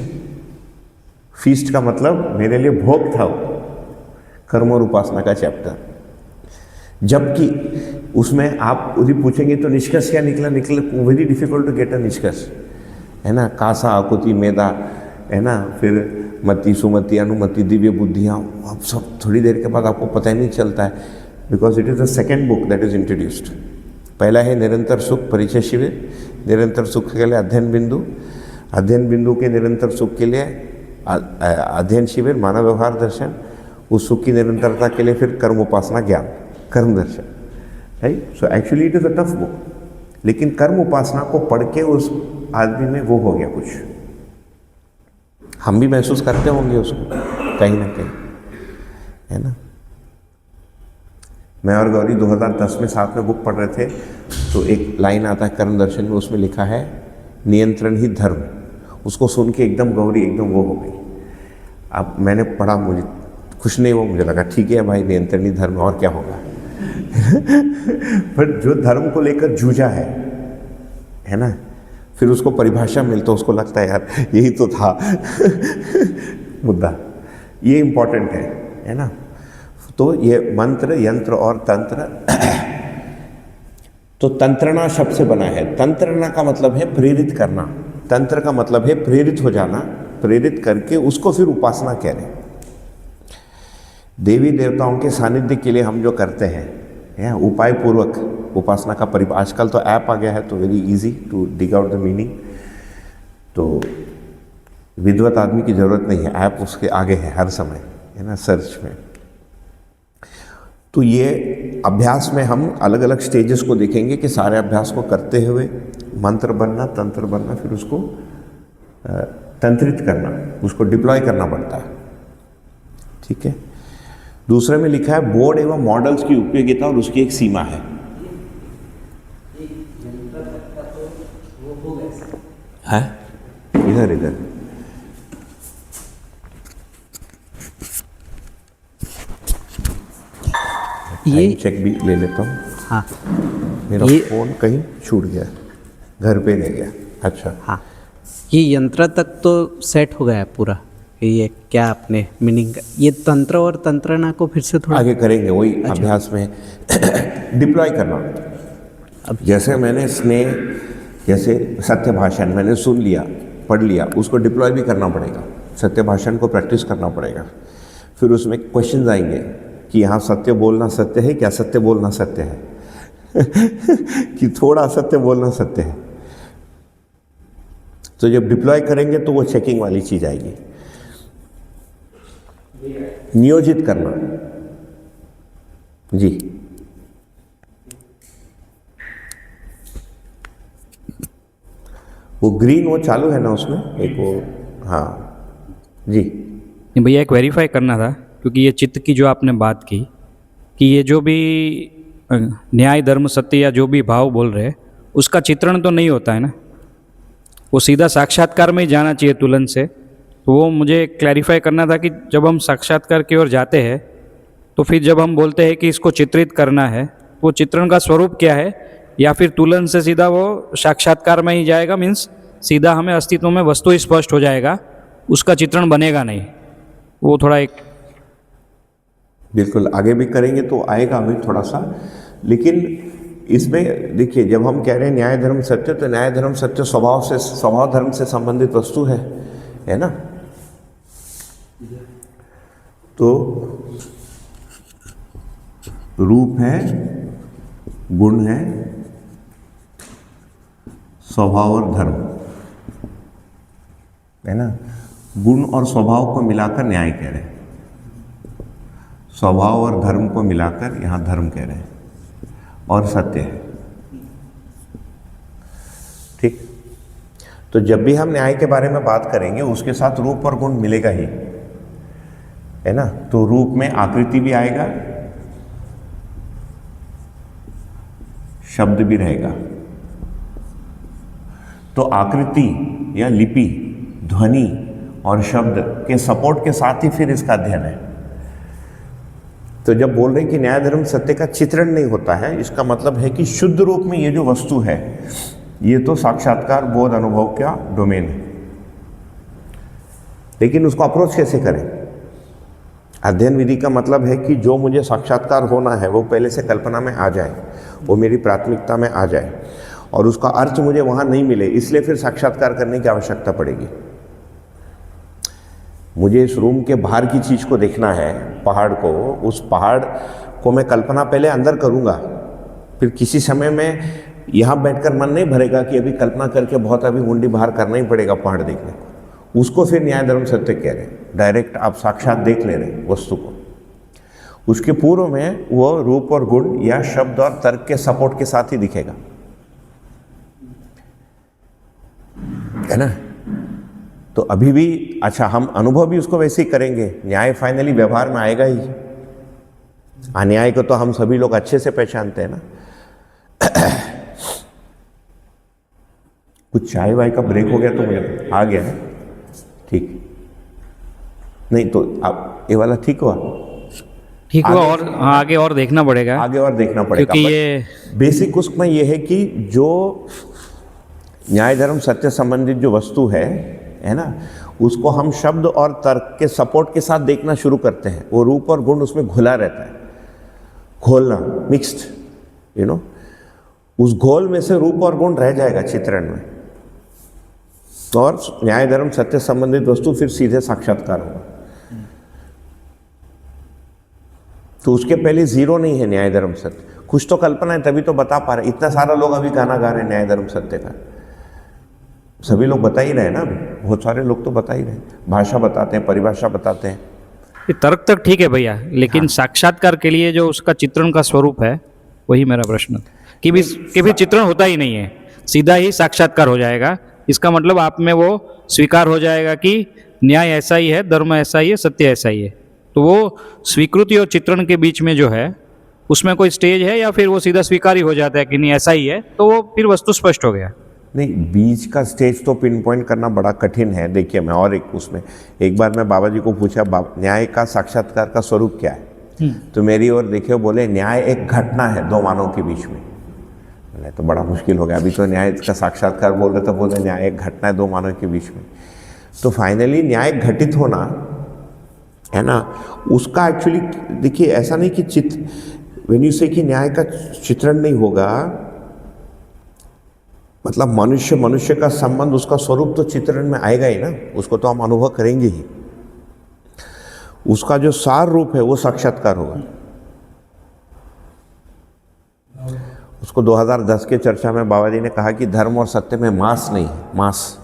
Feast का मतलब मेरे लिए भोग था वो, कर्म और उपासना का चैप्टर। जबकि उसमें आप यदि पूछेंगे तो निष्कर्ष क्या निकला, very difficult to get a निष्कर्ष, है ना। कासा आकुति मेधा, है ना, फिर मति सुमति अनुमति दिव्य बुद्धियाँ, अब सब थोड़ी देर के बाद आपको पता ही नहीं चलता है, because it is the second book that is introduced. पहला है निरंतर सुख परिचय शिविर, निरंतर सुख के लिए अध्ययन बिंदु, अध्ययन बिंदु के निरंतर सुख के लिए अध्ययन शिविर मानव व्यवहार दर्शन, उस सुख की निरंतरता के लिए फिर कर्म Upasana Gyan, Karma Darshan, right. So actually it is a tough book, लेकिन कर्म उपासना को पढ़ के उस आदमी में वो हो गया कुछ, हम भी महसूस करते होंगे उसको कहीं ना कहीं, है ना। मैं और गौरी 2010 में साथ में बुक पढ़ रहे थे, तो एक लाइन आता है कर्म दर्शन में, उसमें लिखा है नियंत्रण ही धर्म। उसको सुन के एकदम गौरी एकदम वो हो गई। अब मैंने पढ़ा, मुझे खुश नहीं हुआ, मुझे लगा ठीक है भाई, नियंत्रण ही धर्म, और क्या होगा। पर जो धर्म को लेकर जूझा है ना, फिर उसको परिभाषा मिलता, तो उसको लगता है यार यही तो था मुद्दा, ये इम्पोर्टेंट है ना। तो ये मंत्र, यंत्र और तंत्र, तो तंत्रणा शब्द से बना है। तंत्रणा का मतलब है प्रेरित करना, तंत्र का मतलब है प्रेरित हो जाना, प्रेरित करके उसको फिर उपासना कह रहे हैं। देवी देवताओं के सानिध्य के लिए हम जो करते हैं, उपाय पूर्वक उपासना का आजकल तो ऐप आ गया है, तो very easy to dig out the meaning. तो विद्वत आदमी की ज़रूरत नहीं है, ऐप उसके आगे है हर समय, है ना, सर्च में। तो ये अभ्यास में हम अलग अलग स्टेजेस को देखेंगे कि सारे अभ्यास को करते हुए मंत्र बनना, तंत्र बनना, फिर उसको तंत्रित करना, उसको डिप्लॉय करना पड़ता है, ठीक है। दूसरे में लिखा है बोर्ड एवं मॉडल्स की उपयोगिता और उसकी एक सीमा है। है इधर इधर ये चेक भी ले लेता हूँ। हाँ, मेरा फोन कहीं छूट गया, घर पे नहीं गया। अच्छा, हाँ, ये यंत्र तक तो सेट हो गया है पूरा। ये क्या आपने मीनिंग, ये तंत्र और तंत्रणा को फिर से थोड़ा आगे करेंगे, वही अच्छा। अभ्यास में डिप्लॉय करना। अब जैसे मैंने स्नेह, जैसे सत्य भाषण मैंने सुन लिया, पढ़ लिया, उसको डिप्लॉय भी करना पड़ेगा, सत्य भाषण को प्रैक्टिस करना पड़ेगा। फिर उसमें क्वेश्चंस आएंगे कि यहाँ सत्य बोलना सत्य है, क्या सत्य बोलना सत्य है कि थोड़ा असत्य बोलना सत्य है। तो जब डिप्लॉय करेंगे तो वो चेकिंग वाली चीज आएगी। नियोजित करना जी, वो ग्रीन वो चालू है ना उसमें एक वो, हाँ जी। नहीं भैया, एक वेरीफाई करना था, क्योंकि ये चित्त की जो आपने बात की कि ये जो भी न्याय धर्म सत्य या जो भी भाव बोल रहे हैं, उसका चित्रण तो नहीं होता है ना, वो सीधा साक्षात्कार में ही जाना चाहिए तुलन से। तो वो मुझे क्लैरिफाई करना था कि जब हम साक्षात्कार की ओर जाते हैं, तो फिर जब हम बोलते हैं कि इसको चित्रित करना है, वो चित्रण का स्वरूप क्या है, या फिर तुलन से सीधा वो साक्षात्कार में ही जाएगा, मीन्स सीधा हमें अस्तित्व में वस्तु ही स्पष्ट हो जाएगा, उसका चित्रण बनेगा नहीं। वो थोड़ा एक बिल्कुल आगे भी करेंगे तो आएगा अभी थोड़ा सा। लेकिन इसमें देखिए, जब हम कह रहे हैं न्याय धर्म सत्य, तो न्याय धर्म सत्य स्वभाव धर्म से संबंधित वस्तु है ना। तो रूप है, गुण है, स्वभाव और धर्म है ना। गुण और स्वभाव को मिलाकर न्याय कह रहे हैं, स्वभाव और धर्म को मिलाकर यहाँ धर्म कह रहे हैं, और सत्य है। तो जब भी हम न्याय के बारे में बात करेंगे उसके साथ रूप और गुण मिलेगा ही, है ना। तो रूप में आकृति भी आएगा, शब्द भी रहेगा। तो आकृति या लिपि, ध्वनि और शब्द के सपोर्ट के साथ ही फिर इसका अध्ययन है। तो जब बोल रहे हैं कि न्याय धर्म सत्य का चित्रण नहीं होता है, इसका मतलब है कि शुद्ध रूप में ये जो वस्तु है ये तो साक्षात्कार बोध अनुभव का डोमेन है, लेकिन उसको अप्रोच कैसे करें। अध्ययन विधि का मतलब है कि जो मुझे साक्षात्कार होना है वो पहले से कल्पना में आ जाए, वो मेरी प्राथमिकता में आ जाए और उसका अर्थ मुझे वहाँ नहीं मिले, इसलिए फिर साक्षात्कार करने की आवश्यकता पड़ेगी। मुझे इस रूम के बाहर की चीज़ को देखना है, पहाड़ को, उस पहाड़ को मैं कल्पना पहले अंदर करूँगा, फिर किसी समय में यहाँ बैठकर मन नहीं भरेगा कि अभी कल्पना करके बहुत अभी मुंडी बाहर करना ही पड़ेगा पहाड़ देखने को। उसको फिर न्याय धर्म सत्य कह रहे हैं, डायरेक्ट आप साक्षात देख ले रहे हैं वस्तु को। उसके पूर्व में वो रूप और गुण या शब्द और तर्क के सपोर्ट के साथ ही दिखेगा, है ना। तो अभी भी अच्छा, हम अनुभव भी उसको वैसे ही करेंगे, न्याय फाइनली व्यवहार में आएगा ही। अन्याय को तो हम सभी लोग अच्छे से पहचानते हैं ना। कुछ चाय वाय का ब्रेक हो गया तो मुझे आ गया है, ठीक नहीं तो आप ये वाला ठीक हुआ, ठीक हुआ। और आगे और देखना पड़ेगा, आगे और देखना पड़ेगा, क्योंकि ये बेसिक उसमें ये है कि जो न्याय धर्म सत्य संबंधित जो वस्तु है ना, उसको हम शब्द और तर्क के सपोर्ट के साथ देखना शुरू करते हैं। वो रूप और गुण उसमें घुला रहता है, घोलना, मिक्स्ड, यू नो। उस घोल में से रूप और गुण रह जाएगा चित्रण में, और न्याय धर्म सत्य संबंधित वस्तु फिर सीधे साक्षात्कार होगा। तो उसके पहले जीरो नहीं है न्याय धर्म सत्य, कुछ तो कल्पना है तभी तो बता पा रहे। इतना सारा लोग अभी गाना गा रहे हैं न्याय धर्म सत्य का, सभी लोग बता ही रहे ना, अभी बहुत सारे लोग तो बता ही रहे, भाषा बताते हैं, परिभाषा बताते हैं। ये तर्क तक ठीक है भैया, लेकिन साक्षात्कार के लिए जो उसका चित्रण का स्वरूप है वही मेरा प्रश्न कि भी चित्रण होता ही नहीं है, सीधा ही साक्षात्कार हो जाएगा। इसका मतलब आप में वो स्वीकार हो जाएगा कि न्याय ऐसा ही है, धर्म ऐसा ही है, सत्य ऐसा ही है। तो वो स्वीकृति और चित्रण के बीच में जो है उसमें कोई स्टेज है, या फिर वो सीधा स्वीकार ही हो जाता है कि नहीं ऐसा ही है, तो वो फिर वस्तु स्पष्ट हो गया। नहीं, बीच का स्टेज तो पिन पॉइंट करना बड़ा कठिन है। देखिए, मैं और एक बार मैं बाबा जी को पूछा, न्याय का साक्षात्कार का स्वरूप क्या है, तो मेरी ओर देखे, बोले न्याय एक घटना है दो मानव के बीच में। नहीं तो बड़ा मुश्किल हो गया, अभी तो न्याय का साक्षात्कार बोल रहे, तो बोले न्याय एक घटना है दो मानव के बीच में। तो फाइनली न्याय घटित होना है ना, उसका एक्चुअली देखिए ऐसा नहीं कि व्हेन यू से कि न्याय का चित्रण नहीं होगा, मतलब मनुष्य का संबंध, उसका स्वरूप तो चित्रण में आएगा ही ना, उसको तो हम अनुभव करेंगे ही। उसका जो सार रूप है वो साक्षात्कार होगा। उसको 2010 के चर्चा में बाबा जी ने कहा कि धर्म और सत्य में मास नहीं है, mass,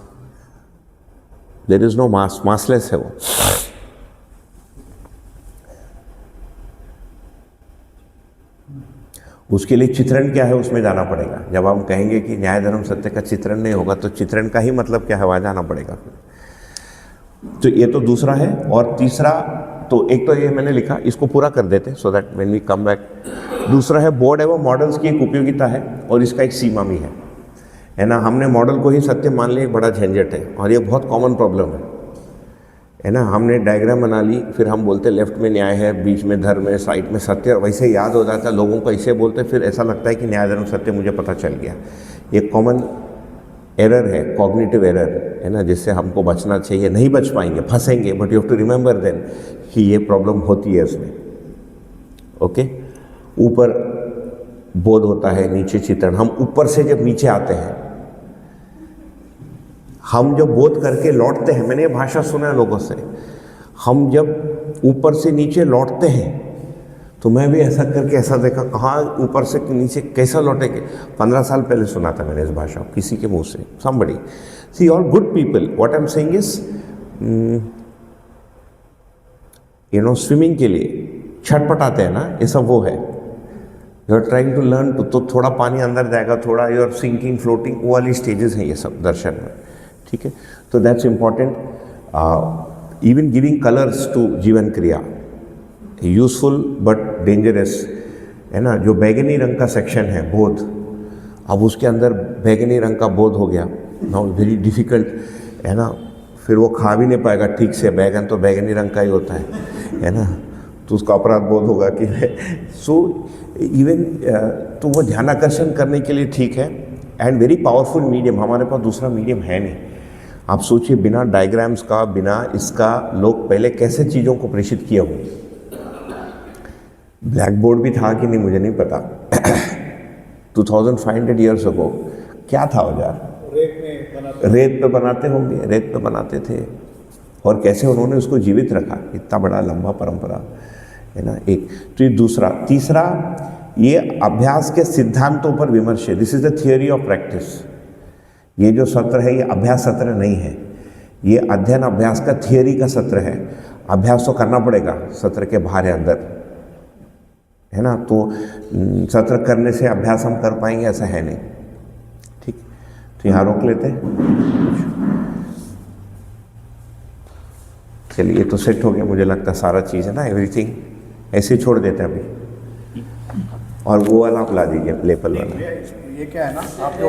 there is no mass, massless है वो। उसके लिए चित्रण क्या है उसमें जाना पड़ेगा। जब हम कहेंगे कि न्याय धर्म सत्य का चित्रण नहीं होगा, तो चित्रण का ही मतलब क्या है, वहाँ जाना पड़ेगा। तो ये तो दूसरा है। और तीसरा, तो एक तो ये मैंने लिखा, इसको पूरा कर देते so that when we come back. दूसरा है बोर्ड एवं मॉडल्स की एक उपयोगिता है और इसका एक सीमा भी है ना। हमने मॉडल को ही सत्य मान लिया, एक बड़ा झंझट है और ये बहुत कॉमन प्रॉब्लम है ना। हमने डायग्राम बना ली, फिर हम बोलते लेफ्ट में न्याय है, बीच में धर्म है, साइड में सत्य, और वैसे याद हो जाता है लोगों को, ऐसे बोलते फिर ऐसा लगता है कि न्याय धर्म सत्य मुझे पता चल गया। ये कॉमन एरर है, कॉग्निटिव एरर है ना, जिससे हमको बचना चाहिए। नहीं बच पाएंगे, फंसेंगे, but you have to remember then कि ये प्रॉब्लम होती है इसमें। ओके, ऊपर बोध होता है, नीचे चित्रण। हम ऊपर से जब नीचे आते हैं, हम जब बोध करके लौटते हैं, मैंने ये भाषा सुना है लोगों से, हम जब ऊपर से नीचे लौटते हैं, तो मैं भी ऐसा करके ऐसा देखा, कहाँ ऊपर से नीचे कैसा लौटेंगे। 15 साल पहले सुना था मैंने इस भाषा को किसी के मुंह से। somebody, see all good people, what I'm saying is, you know, swimming के लिए छटपटाते हैं ना, ये सब वो है। You are trying to learn, तो थोड़ा पानी अंदर जाएगा, थोड़ा यू आर सिंकिंग, फ्लोटिंग, वो वाली स्टेजेस हैं ये सब दर्शन में, ठीक है, तो that's important. Even giving colours to जीवन क्रिया यूजफुल बट डेंजरस है ना. जो बैगनी रंग का सेक्शन है बोध, अब उसके अंदर बैगनी रंग का बोध हो गया, नाउ वेरी डिफिकल्ट है ना. फिर वो खा भी नहीं पाएगा ठीक से, बैगन तो बैगनी रंग का ही होता है ना. तो उसका अपराध बोध होगा कि सो इवन तो वो ध्यान आकर्षण करने के लिए ठीक है. एंड वेरी पावरफुल मीडियम, हमारे पास दूसरा मीडियम है नहीं. आप सोचिए बिना डायग्राम्स का, बिना इसका लोग पहले कैसे चीज़ों को प्रेषित किए होंगे. ब्लैक बोर्ड भी था कि नहीं मुझे नहीं पता. 2500 ईयर्स अगो क्या था औजार, रेत पे बनाते होंगे, रेत पे बनाते थे. और कैसे उन्होंने उसको जीवित रखा, इतना बड़ा लंबा परंपरा है ना. एक तो ये दूसरा. तीसरा, ये अभ्यास के सिद्धांतों पर विमर्श है. This is the theory of practice. ये जो सत्र है ये अभ्यास सत्र नहीं है, ये अध्ययन अभ्यास का थियोरी का सत्र है. अभ्यास तो करना पड़ेगा, सत्र के बाहर है अंदर है ना. तो सत्र करने से अभ्यास हम कर पाएंगे ऐसा है नहीं. ठीक, तो यहाँ रोक लेते हैं. चलिए, ये तो सेट हो गया मुझे लगता है सारा चीज़ है ना. एवरीथिंग ऐसे ही छोड़ देते हैं अभी. और वो वाला आप ला दीजिए, लेपल वाला. ये क्या है ना, आप